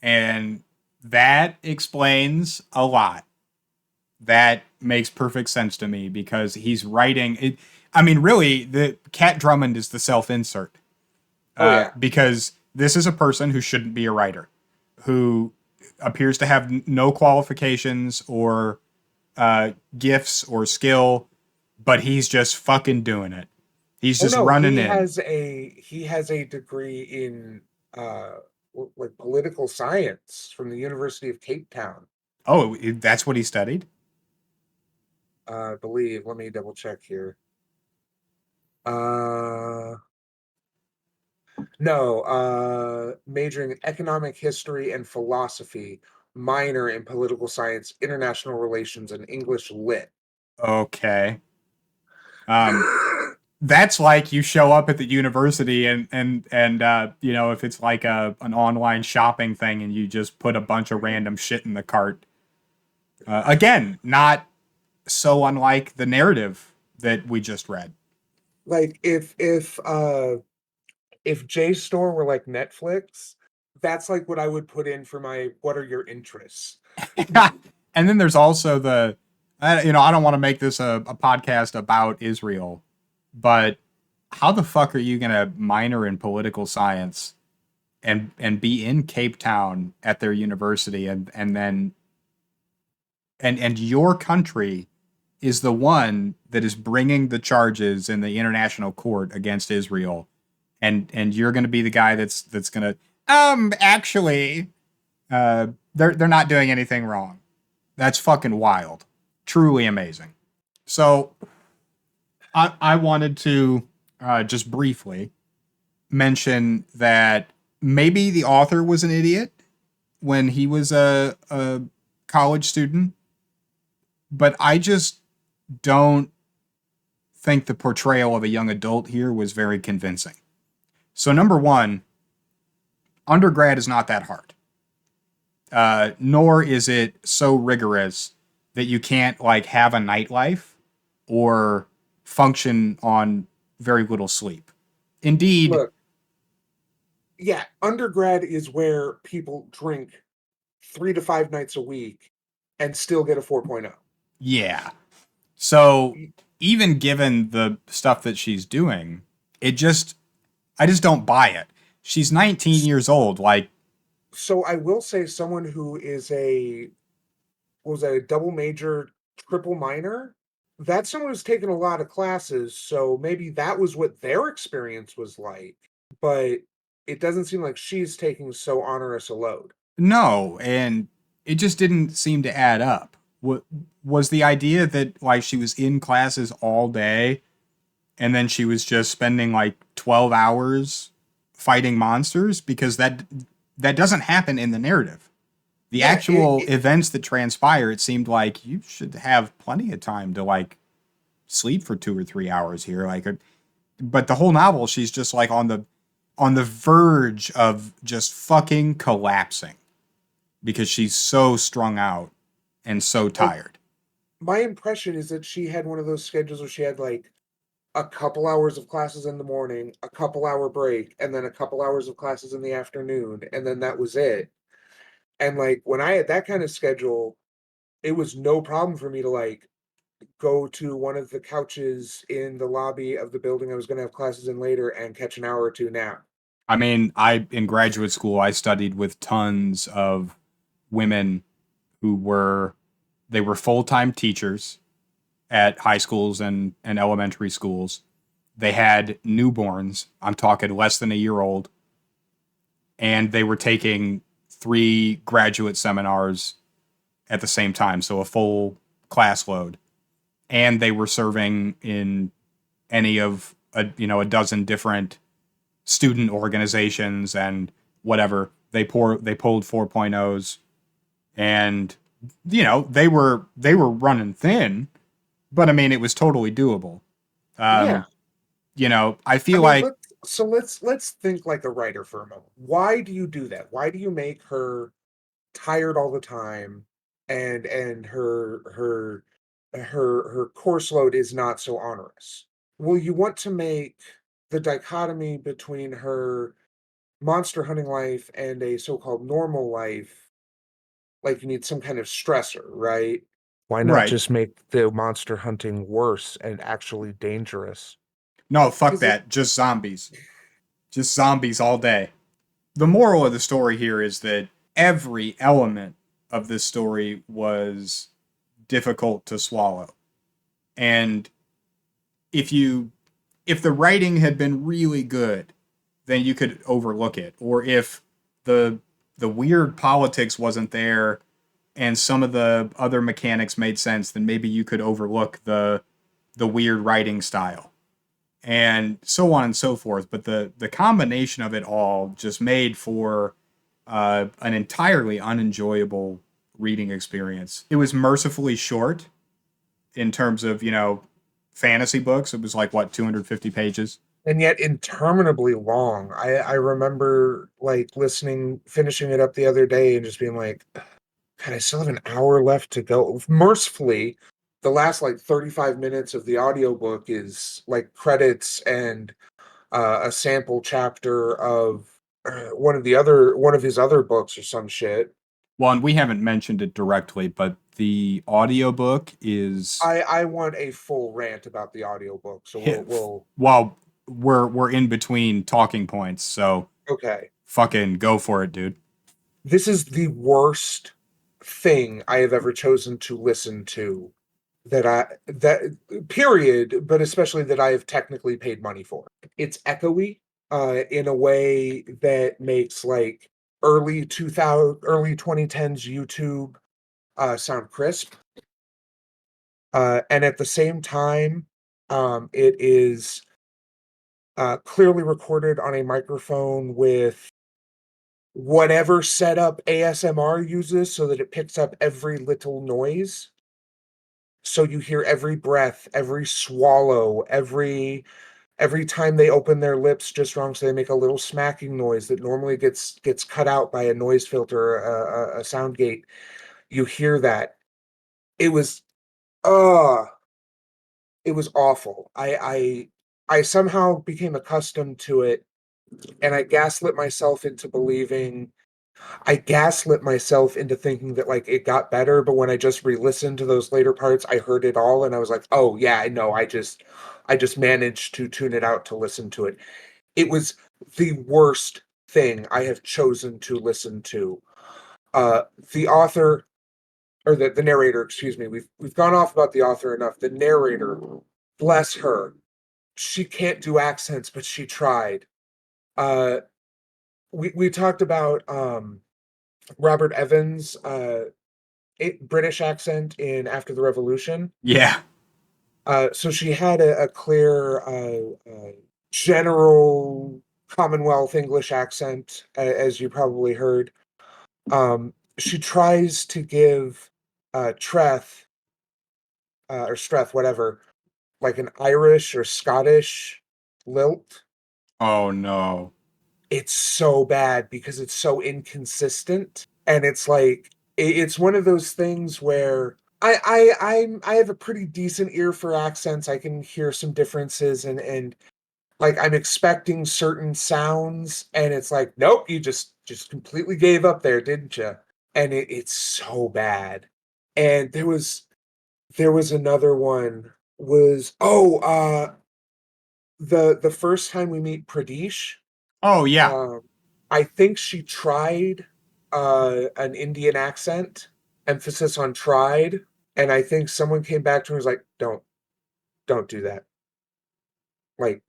And that explains a lot. That makes perfect sense to me because he's writing it. I mean, really, the Cat Drummond is the self insert Oh yeah. because this is a person who shouldn't be a writer, who appears to have no qualifications or gifts or skill, but he's just fucking doing it. He's Oh just no, running in. he has a degree in uh like political science from the University of Cape Town. Oh, that's what he studied? I believe. Let me double check here. Uh no, majoring in economic history and philosophy, minor in political science, international relations, and English lit. Okay. Um, that's like you show up at the university and you know, if it's like an online shopping thing and you just put a bunch of random shit in the cart. Again, not so unlike the narrative that we just read. Like if JSTOR were like Netflix, that's like what I would put in for my what are your interests? And then there's also the you know, I don't want to make this a podcast about Israel, but how the fuck are you gonna minor in political science and be in Cape Town at their university and then and your country is the one that is bringing the charges in the international court against Israel, and you're going to be the guy that's going to actually they're not doing anything wrong. That's fucking wild. Truly amazing. So I wanted to just briefly mention that maybe the author was an idiot when he was a college student, but I just don't think the portrayal of a young adult here was very convincing. So, number one, undergrad is not that hard, nor is it so rigorous that you can't like have a nightlife or function on very little sleep. Indeed, Look, yeah, undergrad is where people drink 3 to 5 nights a week and still get a 4.0. yeah. So, even given the stuff that she's doing, it just, I just don't buy it. She's 19 years old. Like, So I will say someone who is a what was that, a double major, triple minor? That's someone who's taken a lot of classes, so maybe that was what their experience was like, but it doesn't seem like she's taking so onerous a load. no, and it just didn't seem to add up. What was the idea that like she was in classes all day and then she was just spending like 12 hours fighting monsters because that doesn't happen in the narrative. The Yeah, actual events that transpire, it seemed like you should have plenty of time to like sleep for 2 or 3 hours here like but the whole novel she's just like on the verge of just fucking collapsing because she's so strung out and so like tired. my impression is that she had one of those schedules where she had like a couple hours of classes in the morning, a couple hour break, and then a couple hours of classes in the afternoon, and then that was it. And like when I had that kind of schedule, it was no problem for me to like go to one of the couches in the lobby of the building I was going to have classes in later and catch an hour or two nap. I mean, I in graduate school I studied with tons of women who were they were full-time teachers at high schools and elementary schools. They had newborns, I'm talking less than a year old, and they were taking 3 graduate seminars at the same time, so a full class load. And they were serving in any of a dozen different student organizations and whatever. They pulled 4.0s and they were running thin, but I mean it was totally doable. Yeah. Um, I I feel mean, like So let's think like a writer for a moment. Why do you do that? Why do you make her tired all the time, and her course load is not so onerous? Well, you want to make the dichotomy between her monster hunting life and a so-called normal life, like you need some kind of stressor, right? Why not Right. just make the monster hunting worse and actually dangerous? No, fuck Because it that. Just zombies. Just zombies all day. The moral of the story here is that every element of this story was difficult to swallow. And if you if the writing had been really good, then you could overlook it. Or if the the weird politics wasn't there and some of the other mechanics made sense, then maybe you could overlook the weird writing style and so on and so forth. But the combination of it all just made for an entirely unenjoyable reading experience. It was mercifully short in terms of fantasy books. It was like what 250 pages. and yet interminably long. I remember like finishing it up the other day and just being like, God, I still have an hour left to go. Mercifully, the last like 35 minutes of the audiobook is like credits and a sample chapter of one of his other books or some shit. Well, and we haven't mentioned it directly, but the audiobook is I want a full rant about the audiobook, so hit. we'll Well, we're in between talking points, so okay. fucking go for it, dude. This is the worst thing I have ever chosen to listen to, that period, but especially that I have technically paid money for. It's echoey in a way that makes like early 2010s YouTube sound crisp. And at the same time, it is clearly recorded on a microphone with whatever setup ASMR uses so that it picks up every little noise. So you hear every breath, every swallow, every time they open their lips just wrong, so they make a little smacking noise that normally gets cut out by a noise filter, a sound gate. You hear that. It was uh it was awful. I somehow became accustomed to it, and I gaslit myself into thinking that like it got better, but when I just re-listened to those later parts, I heard it all and I was like, "Oh yeah, I know. I just managed to tune it out to listen to it." It was the worst thing I have chosen to listen to. Uh the author or the narrator, excuse me. We've gone off about the author enough. The narrator, bless her. She can't do accents, but she tried. Uh we talked about Robert Evans British accent in After the Revolution. Yeah. So she had a clear general Commonwealth English accent, as you probably heard. She tries to give Treth or Streth, whatever, like an Irish or Scottish lilt. Oh no. It's so bad because it's so inconsistent, and it's like it's one of those things where I have a pretty decent ear for accents. I can hear some differences, and like I'm expecting certain sounds, and it's like, nope, you just completely gave up there, didn't you? And it's so bad. And there was another one, was the first time we meet Pradesh. Oh yeah. um I think she tried an Indian accent, emphasis on tried, and I think someone came back to her and was like, don't do that. Like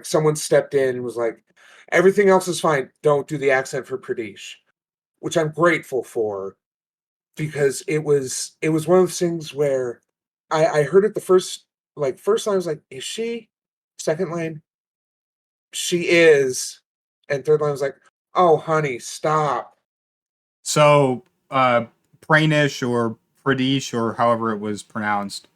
someone stepped in and was like, everything else is fine. Don't do the accent for Pradesh, which I'm grateful for, because it was one of those things where I heard it the first line I was like, is she? Second line, she is. And third line was like, oh honey, stop. So Prainish or Pradesh or however it was pronounced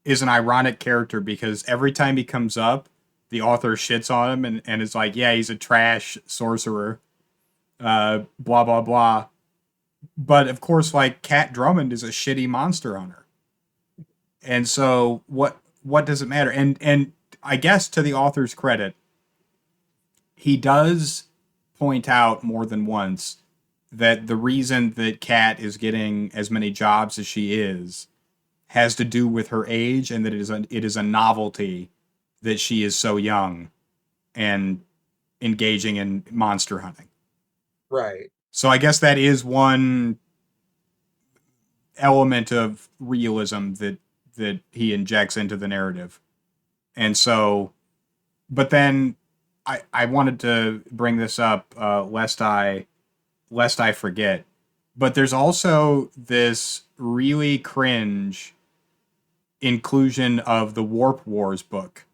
is an ironic character because every time he comes up, the author shits on him and is like, yeah, he's a trash sorcerer, blah blah blah. But of course, like Cat Drummond is a shitty monster hunter, and so what does it matter? And I guess to the author's credit, he does point out more than once that the reason that Cat is getting as many jobs as she is has to do with her age, and that it is a novelty that she is so young and engaging in monster hunting. Right. So I guess that is one element of realism that he injects into the narrative. And so, but then I wanted to bring this up lest I forget. But there's also this really cringe inclusion of the Warp Wars book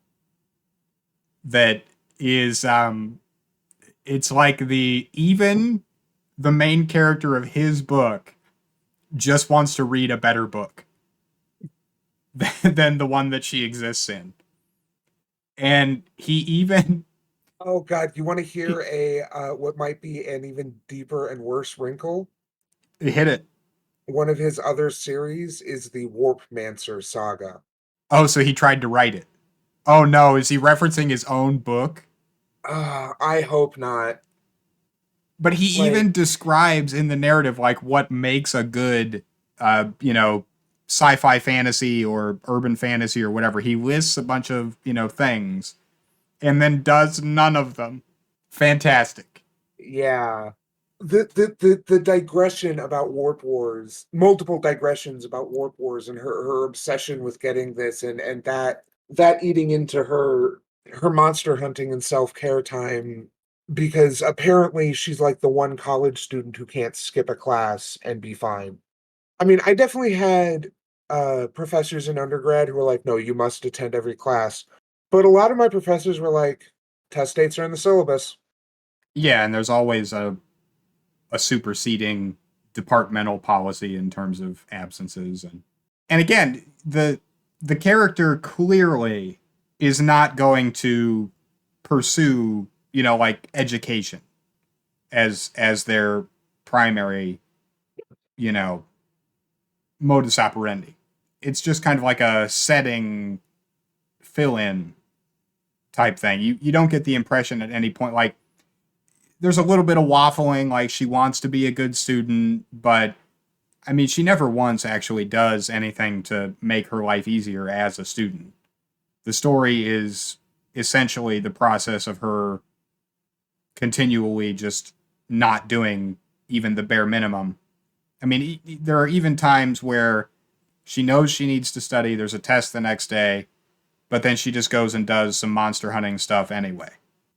that is it's like the main character of his book just wants to read a better book than the one that she exists in. And he even Oh God, you want to he, hear a what might be an even deeper and worse wrinkle? hit it. One of his other series is the Warpmancer saga. Oh, so he tried to write it. Oh no, is he referencing his own book? I hope not. But he Like, even describes in the narrative like what makes a good sci-fi fantasy or urban fantasy or whatever. He lists a bunch of, things and then does none of them. Fantastic. yeah. The digression about Warp Wars, multiple digressions about Warp Wars and her obsession with getting this and that eating into her monster hunting and self-care time because apparently she's like the one college student who can't skip a class and be fine. I mean, I definitely had professors in undergrad who were like, "No, you must attend every class." But a lot of my professors were like, "Test dates are in the syllabus." Yeah, and there's always a superseding departmental policy in terms of absences and again, the character clearly is not going to pursue, like education as their primary, you know, modus operandi. It's just kind of like a setting fill in type thing. You don't get the impression at any point like there's a little bit of waffling like she wants to be a good student, but I mean she never once actually does anything to make her life easier as a student. The story is essentially the process of her continually just not doing even the bare minimum. I mean, there are even times where she knows she needs to study, there's a test the next day, but then she just goes and does some monster hunting stuff anyway.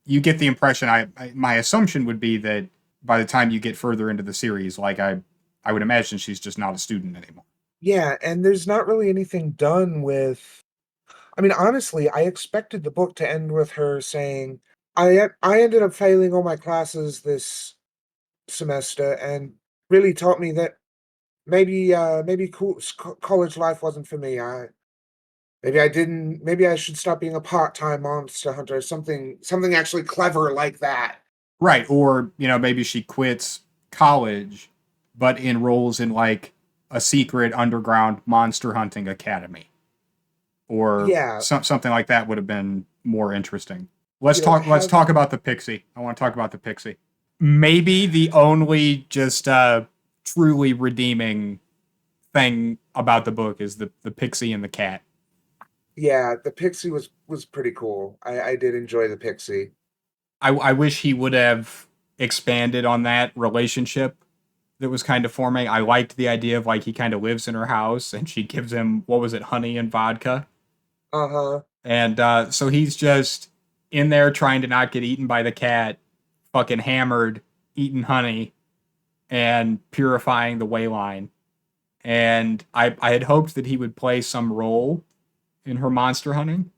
You get the impression my assumption would be that by the time you get further into the series, like I would imagine she's just not a student anymore. Yeah, and there's not really anything done with I mean, honestly, I expected the book to end with her saying, I ended up failing all my classes this semester and really taught me that maybe college life wasn't for me. Maybe I should stop being a part-time monster hunter, something actually clever like that. Right, or maybe she quits college but enrolls in like a secret underground monster hunting academy or Yeah, something like that would have been more interesting. Let's have talk about the pixie. I want to talk about the pixie. Maybe the only just truly redeeming thing about the book is the pixie and the cat. yeah, the pixie was pretty cool. I did enjoy the pixie. I wish he would have expanded on that relationship that was kind of forming. I liked the idea of like he kind of lives in her house and she gives him what was it, honey and vodka, Uh-huh. and so he's just in there trying to not get eaten by the cat, fucking hammered, eating honey, and purifying the wayline. And I had hoped that he would play some role in her monster hunting.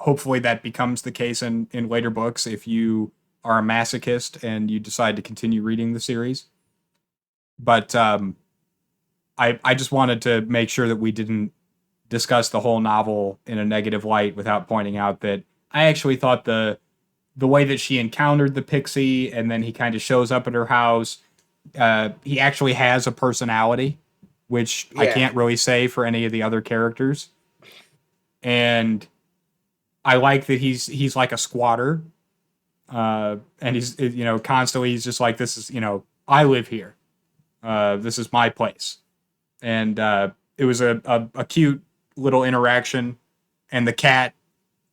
Hopefully that becomes the case in later books if you are a masochist and you decide to continue reading the series. But I just wanted to make sure that we didn't discuss the whole novel in a negative light without pointing out that I actually thought the way that she encountered the pixie and then he kind of shows up at her house, he actually has a personality, which I Yeah. can't really say for any of the other characters. And I like that he's like a squatter, and he's constantly he's just like this is I live here, this is my place, and it was a cute little interaction, and the cat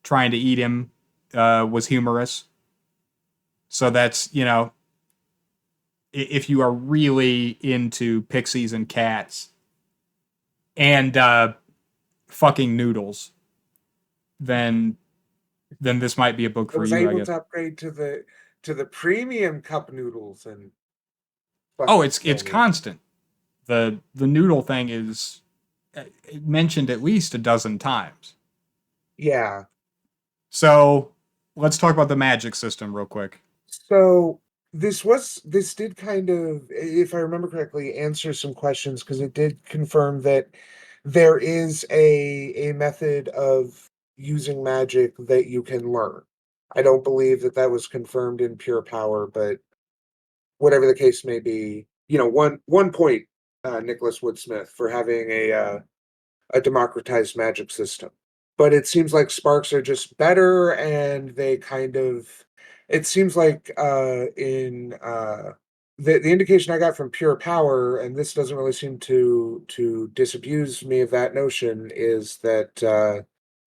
trying to eat him was humorous. So that's if you are really into pixies and cats and fucking noodles, then this might be a book I for was you, I able guess. to upgrade to the premium cup noodles and Oh, fucking it's kill me. constant. The noodle thing is mentioned at least a dozen times. Yeah. So let's talk about the magic system real quick. So this did kind of, if I remember correctly, answer some questions because it did confirm that there is a method of using magic that you can learn. I don't believe that that was confirmed in Pure Power, but whatever the case may be, one point, Nicholas Wood-Smith for having a democratized magic system. But it seems like sparks are just better, and they kind of. It seems like in the indication I got from Pure Power, and this doesn't really seem to disabuse me of that notion, is that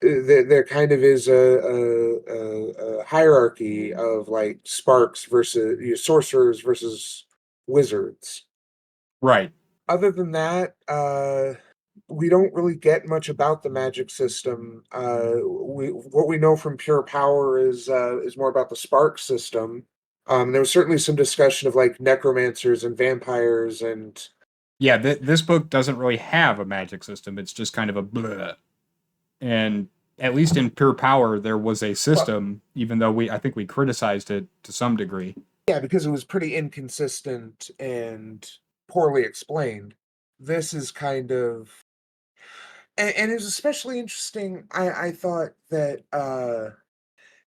there kind of is a hierarchy of like sparks versus sorcerers versus wizards. Right. Other than that, we don't really get much about the magic system. What we know from Pure Power is more about the spark system. There was certainly some discussion of like necromancers and vampires, and Yeah, this book doesn't really have a magic system. It's just kind of a bleh. And at least in Pure Power, there was a well, system, even though I think we criticized it to some degree. yeah, because it was pretty inconsistent and poorly explained. This is kind of, and it was especially interesting. I thought that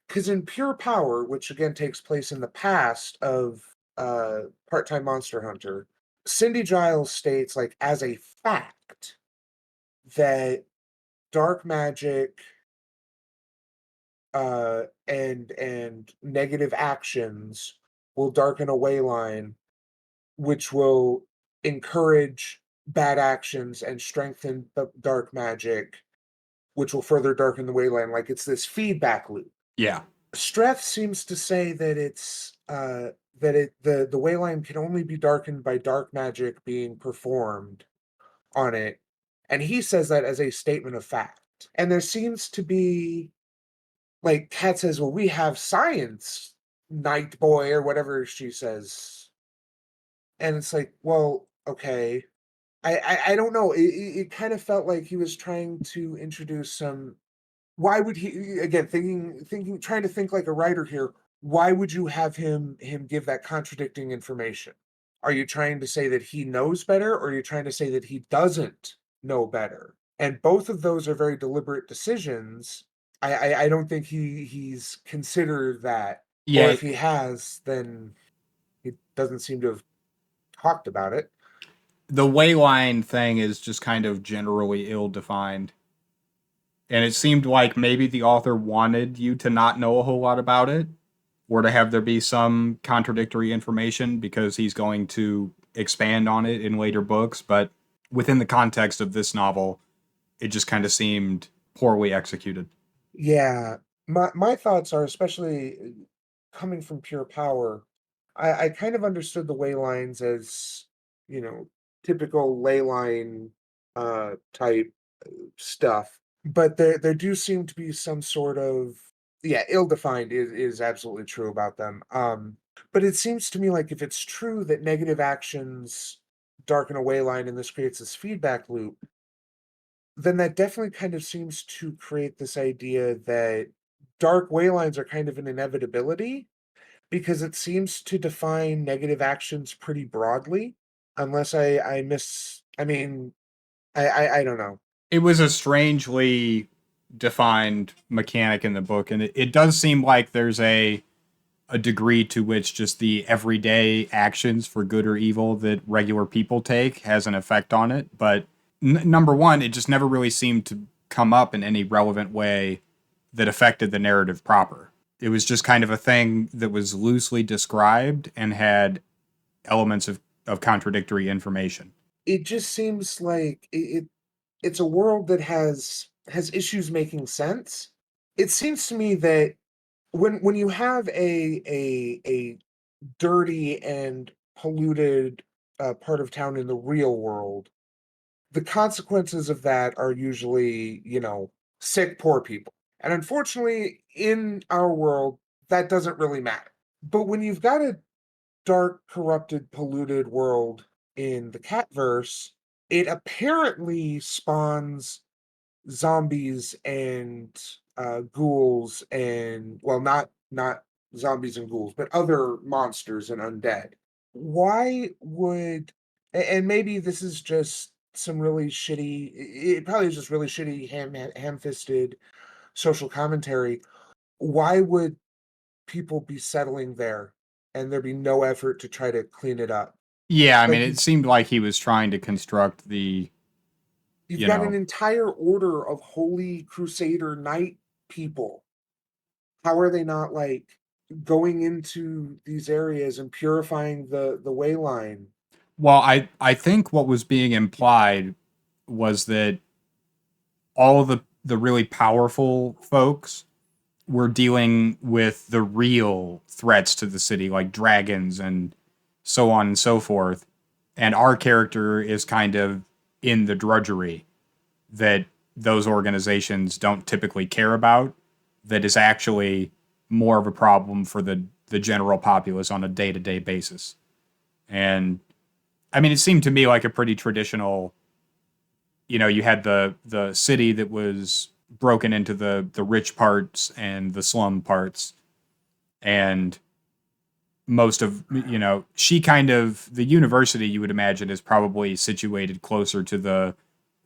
because in Pure Power, which again takes place in the past of Part-Time Monster Hunter, Cindy Giles states, like, as a fact, that dark magic and negative actions will darken a way line, which will encourage bad actions and strengthen the dark magic, which will further darken the way line. Like it's this feedback loop. Yeah. Streth seems to say that it's that the wayline can only be darkened by dark magic being performed on it, and he says that as a statement of fact. And there seems to be like Kat says, well, we have science, Night Boy or whatever she says, and it's like, well, okay. I don't know. It kind of felt like he was trying to introduce some. Why would he, again, thinking trying to think like a writer here, why would you have him give that contradicting information? Are you trying to say that he knows better, or are you trying to say that he doesn't know better? And both of those are very deliberate decisions. I don't think he's considered that, or Yeah, if he has, then he doesn't seem to have talked about it. the wayline thing is just kind of generally ill defined. And it seemed like maybe the author wanted you to not know a whole lot about it, or to have there be some contradictory information because he's going to expand on it in later books. But within the context of this novel, it just kind of seemed poorly executed. Yeah, my thoughts are, especially coming from Pure Power, I kind of understood the way lines as, you know, typical ley line type stuff. But there do seem to be some sort of, yeah, ill-defined is absolutely true about them. But it seems to me like if it's true that negative actions darken a way line and this creates this feedback loop, then that definitely kind of seems to create this idea that dark waylines are kind of an inevitability, because it seems to define negative actions pretty broadly. Unless I miss, I mean, I don't know. It was a strangely defined mechanic in the book, and it does seem like there's a degree to which just the everyday actions for good or evil that regular people take has an effect on it. But number one, it just never really seemed to come up in any relevant way that affected the narrative proper. It was just kind of a thing that was loosely described and had elements of contradictory information. It just seems like it's a world that has issues making sense. It seems to me that when you have a dirty and polluted part of town in the real world, the consequences of that are usually, sick, poor people. And unfortunately, in our world, that doesn't really matter. But when you've got a dark, corrupted, polluted world in the Catverse, it apparently spawns zombies and ghouls and, well, not zombies and ghouls, but other monsters and undead. Why would and maybe this is just some really shitty, it probably is just really shitty ham-fisted social commentary. Why would people be settling there and there be no effort to try to clean it up? Yeah, I mean, Like it seemed like he was trying to construct the, you've you got an know, entire order of holy crusader knight people. How are they not like going into these areas and purifying the way line? well, I think what was being implied was that all the really powerful folks were dealing with the real threats to the city, like dragons and so on and so forth. And our character is kind of in the drudgery that those organizations don't typically care about, that is actually more of a problem for the general populace on a day to day basis. And I mean, it seemed to me like a pretty traditional. You had the city that was broken into the rich parts and the slum parts, and most of she kind of the university you would imagine is probably situated closer to the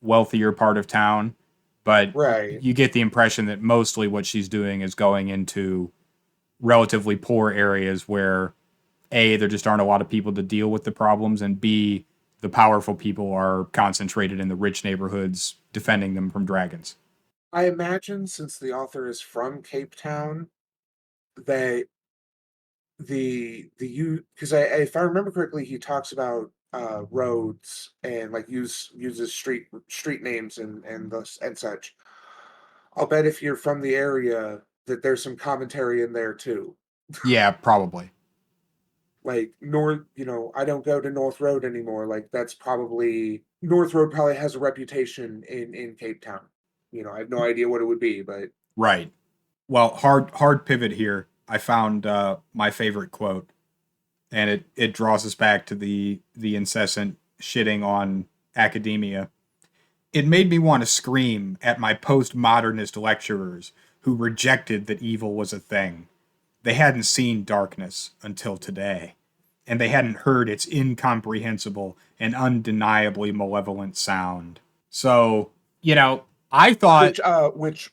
wealthier part of town, but Right. you get the impression that mostly what she's doing is going into relatively poor areas where a there just aren't a lot of people to deal with the problems, and b the powerful people are concentrated in the rich neighborhoods defending them from dragons. I imagine since the author is from Cape Town that the you because if I remember correctly, he talks about roads and like uses street names and such. I'll bet if you're from the area that there's some commentary in there too. Yeah, probably. Like North, I don't go to North Road anymore. Like that's probably North Road probably has a reputation in Cape Town. I have no idea what it would be, but Right. Well, hard pivot here. I found my favorite quote, and it draws us back to the incessant shitting on academia. It made me want to scream at my postmodernist lecturers who rejected that evil was a thing. They hadn't seen darkness until today, and they hadn't heard its incomprehensible and undeniably malevolent sound. So, I thought which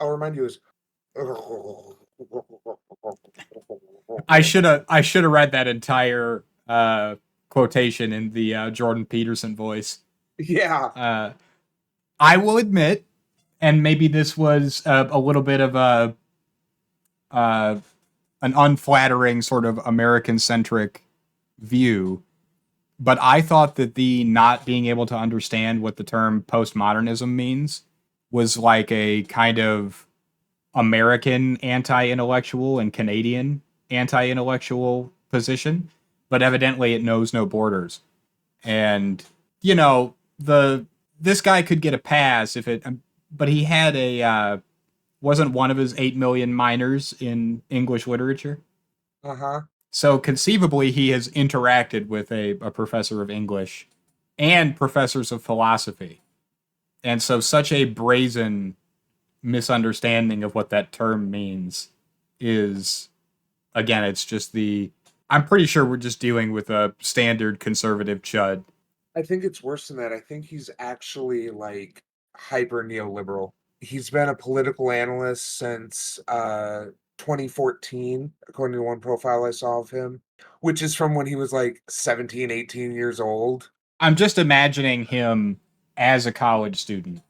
I'll remind you is I should have read that entire quotation in the Jordan Peterson voice. yeah. Uh, I will admit, and maybe this was a little bit of uh, an unflattering sort of American centric view, but I thought that the not being able to understand what the term postmodernism means was like a kind of American anti intellectual and Canadian anti intellectual position, but evidently it knows no borders. And, the this guy could get a pass if it, but he had wasn't one of his 8 million minors in English literature. Uh-huh. So conceivably, he has interacted with a professor of English and professors of philosophy. And so, such a brazen misunderstanding of what that term means is, again, it's just I'm pretty sure we're just dealing with a standard conservative chud. I think it's worse than that. I think he's actually like hyper neoliberal. He's been a political analyst since 2014, according to one profile I saw of him, which is from when he was like 17, 18 years old. I'm just imagining him as a college student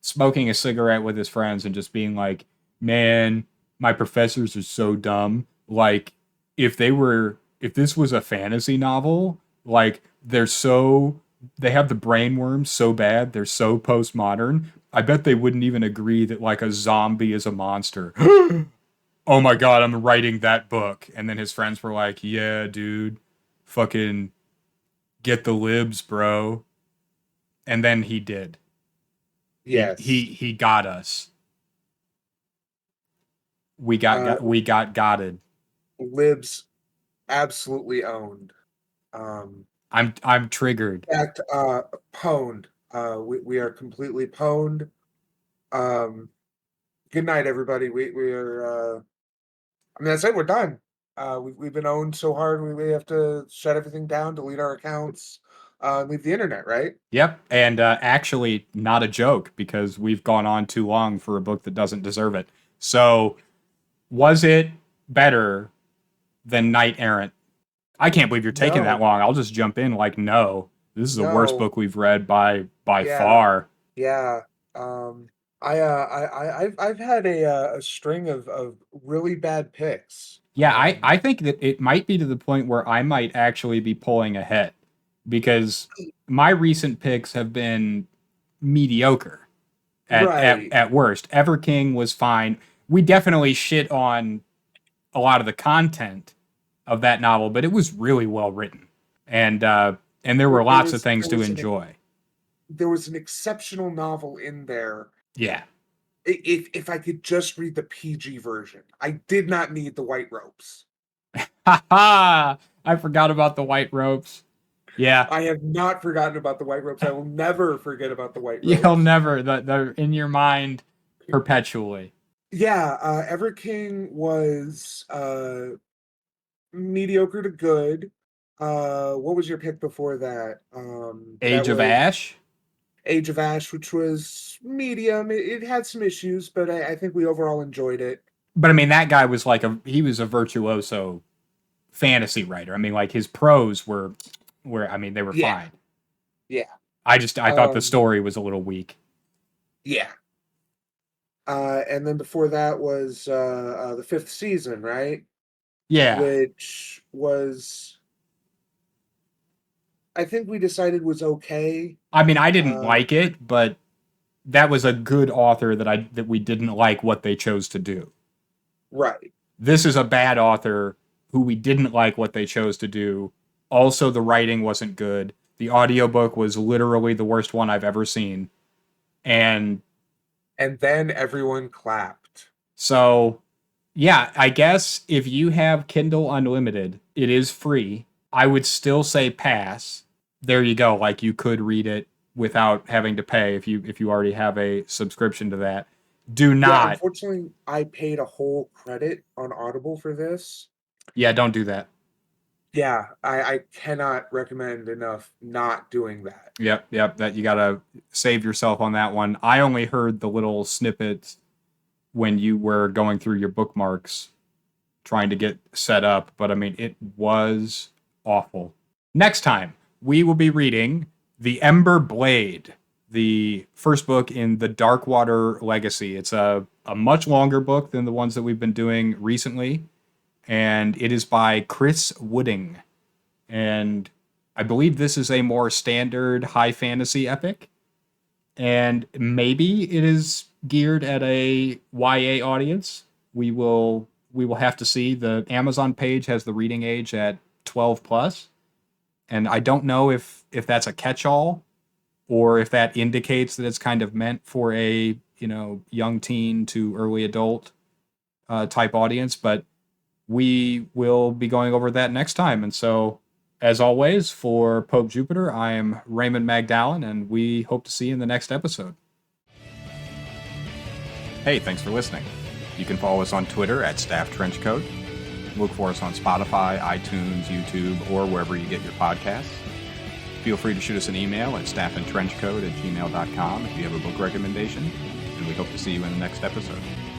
smoking a cigarette with his friends and just being like, man, my professors are so dumb. Like, if this was a fantasy novel, like, they have the brainworms so bad, they're so postmodern. I bet they wouldn't even agree that, like, a zombie is a monster. Oh my God, I'm writing that book. And then his friends were like, yeah, dude, fucking get the libs, bro. And then he did. Yes. He got us. Uh, We got gotted. Libs absolutely owned. Um, I'm triggered. in fact, pwned. We are completely pwned. Um, Good night, everybody. We are. I mean, that's it. We're done. We've been owned so hard. We have to shut everything down, delete our accounts, leave the internet. Right? Yep, and actually not a joke because we've gone on too long for a book that doesn't deserve it. So, was it better than Knight Errant? I can't believe you're taking that No, long. I'll just jump in like no. This is the worst no. book we've read by Yeah, far. yeah. I've had a string of really bad picks. Yeah, I think that it might be to the point where I might actually be pulling ahead because my recent picks have been mediocre Right. at worst. Everking was fine. We definitely shit on a lot of the content of that novel, but it was really well written, and there were There lots of was things to enjoy. there was an exceptional novel in there. Yeah, If I could just read the PG version, I did not need the white ropes. ha ha! I forgot about the white ropes. Yeah, I have not forgotten about the white ropes. I will never forget about the white you'll ropes. never they're in your mind perpetually. Yeah, Ever King was mediocre to good. What was your pick before that? That Age of was Ash. Age of Ash, which was medium. It had some issues, but I think we overall enjoyed it. But I mean, that guy was like he was a virtuoso fantasy writer. I mean, like his prose were I mean, they were Yeah, fine. yeah, I thought the um, story was a little weak. yeah. And then before that was the fifth season, right? Yeah. Which was, I think we decided was okay. I mean, I didn't Uh, like it, but that was a good author that we didn't like what they chose to do. right. This is a bad author who we didn't like what they chose to do. Also, the writing wasn't good. The audiobook was literally the worst one I've ever seen. And And then everyone clapped. so, yeah, I guess if you have Kindle Unlimited, it is free. I would still say pass. There you go. Like you could read it without having to pay if you already have a subscription to that. Do Yeah, not. unfortunately, I paid a whole credit on Audible for this. Yeah, don't do that. Yeah, I cannot recommend enough not doing that. Yep. That you gotta save yourself on that one. I only heard the little snippets when you were going through your bookmarks trying to get set up, but I mean it was awful. Next time, we will be reading The Ember Blade, the first book in the Darkwater Legacy. It's a much longer book than the ones that we've been doing recently, and it is by Chris Wooding. And I believe this is a more standard high fantasy epic, and maybe it is geared at a YA audience. We will have to see. The Amazon page has the reading age at 12 plus, and I don't know if that's a catch-all or if that indicates that it's kind of meant for a young teen to early adult type audience. But we will be going over that next time. And so, as always, for Pope Jupiter, I am Raymond Magdalene, and we hope to see you in the next episode. Hey, thanks for listening. You can follow us on Twitter at Staff Trenchcoat. Look for us on Spotify, iTunes, YouTube, or wherever you get your podcasts. Feel free to shoot us an email at staffandtrenchcoat@gmail.com if you have a book recommendation. and we hope to see you in the next episode.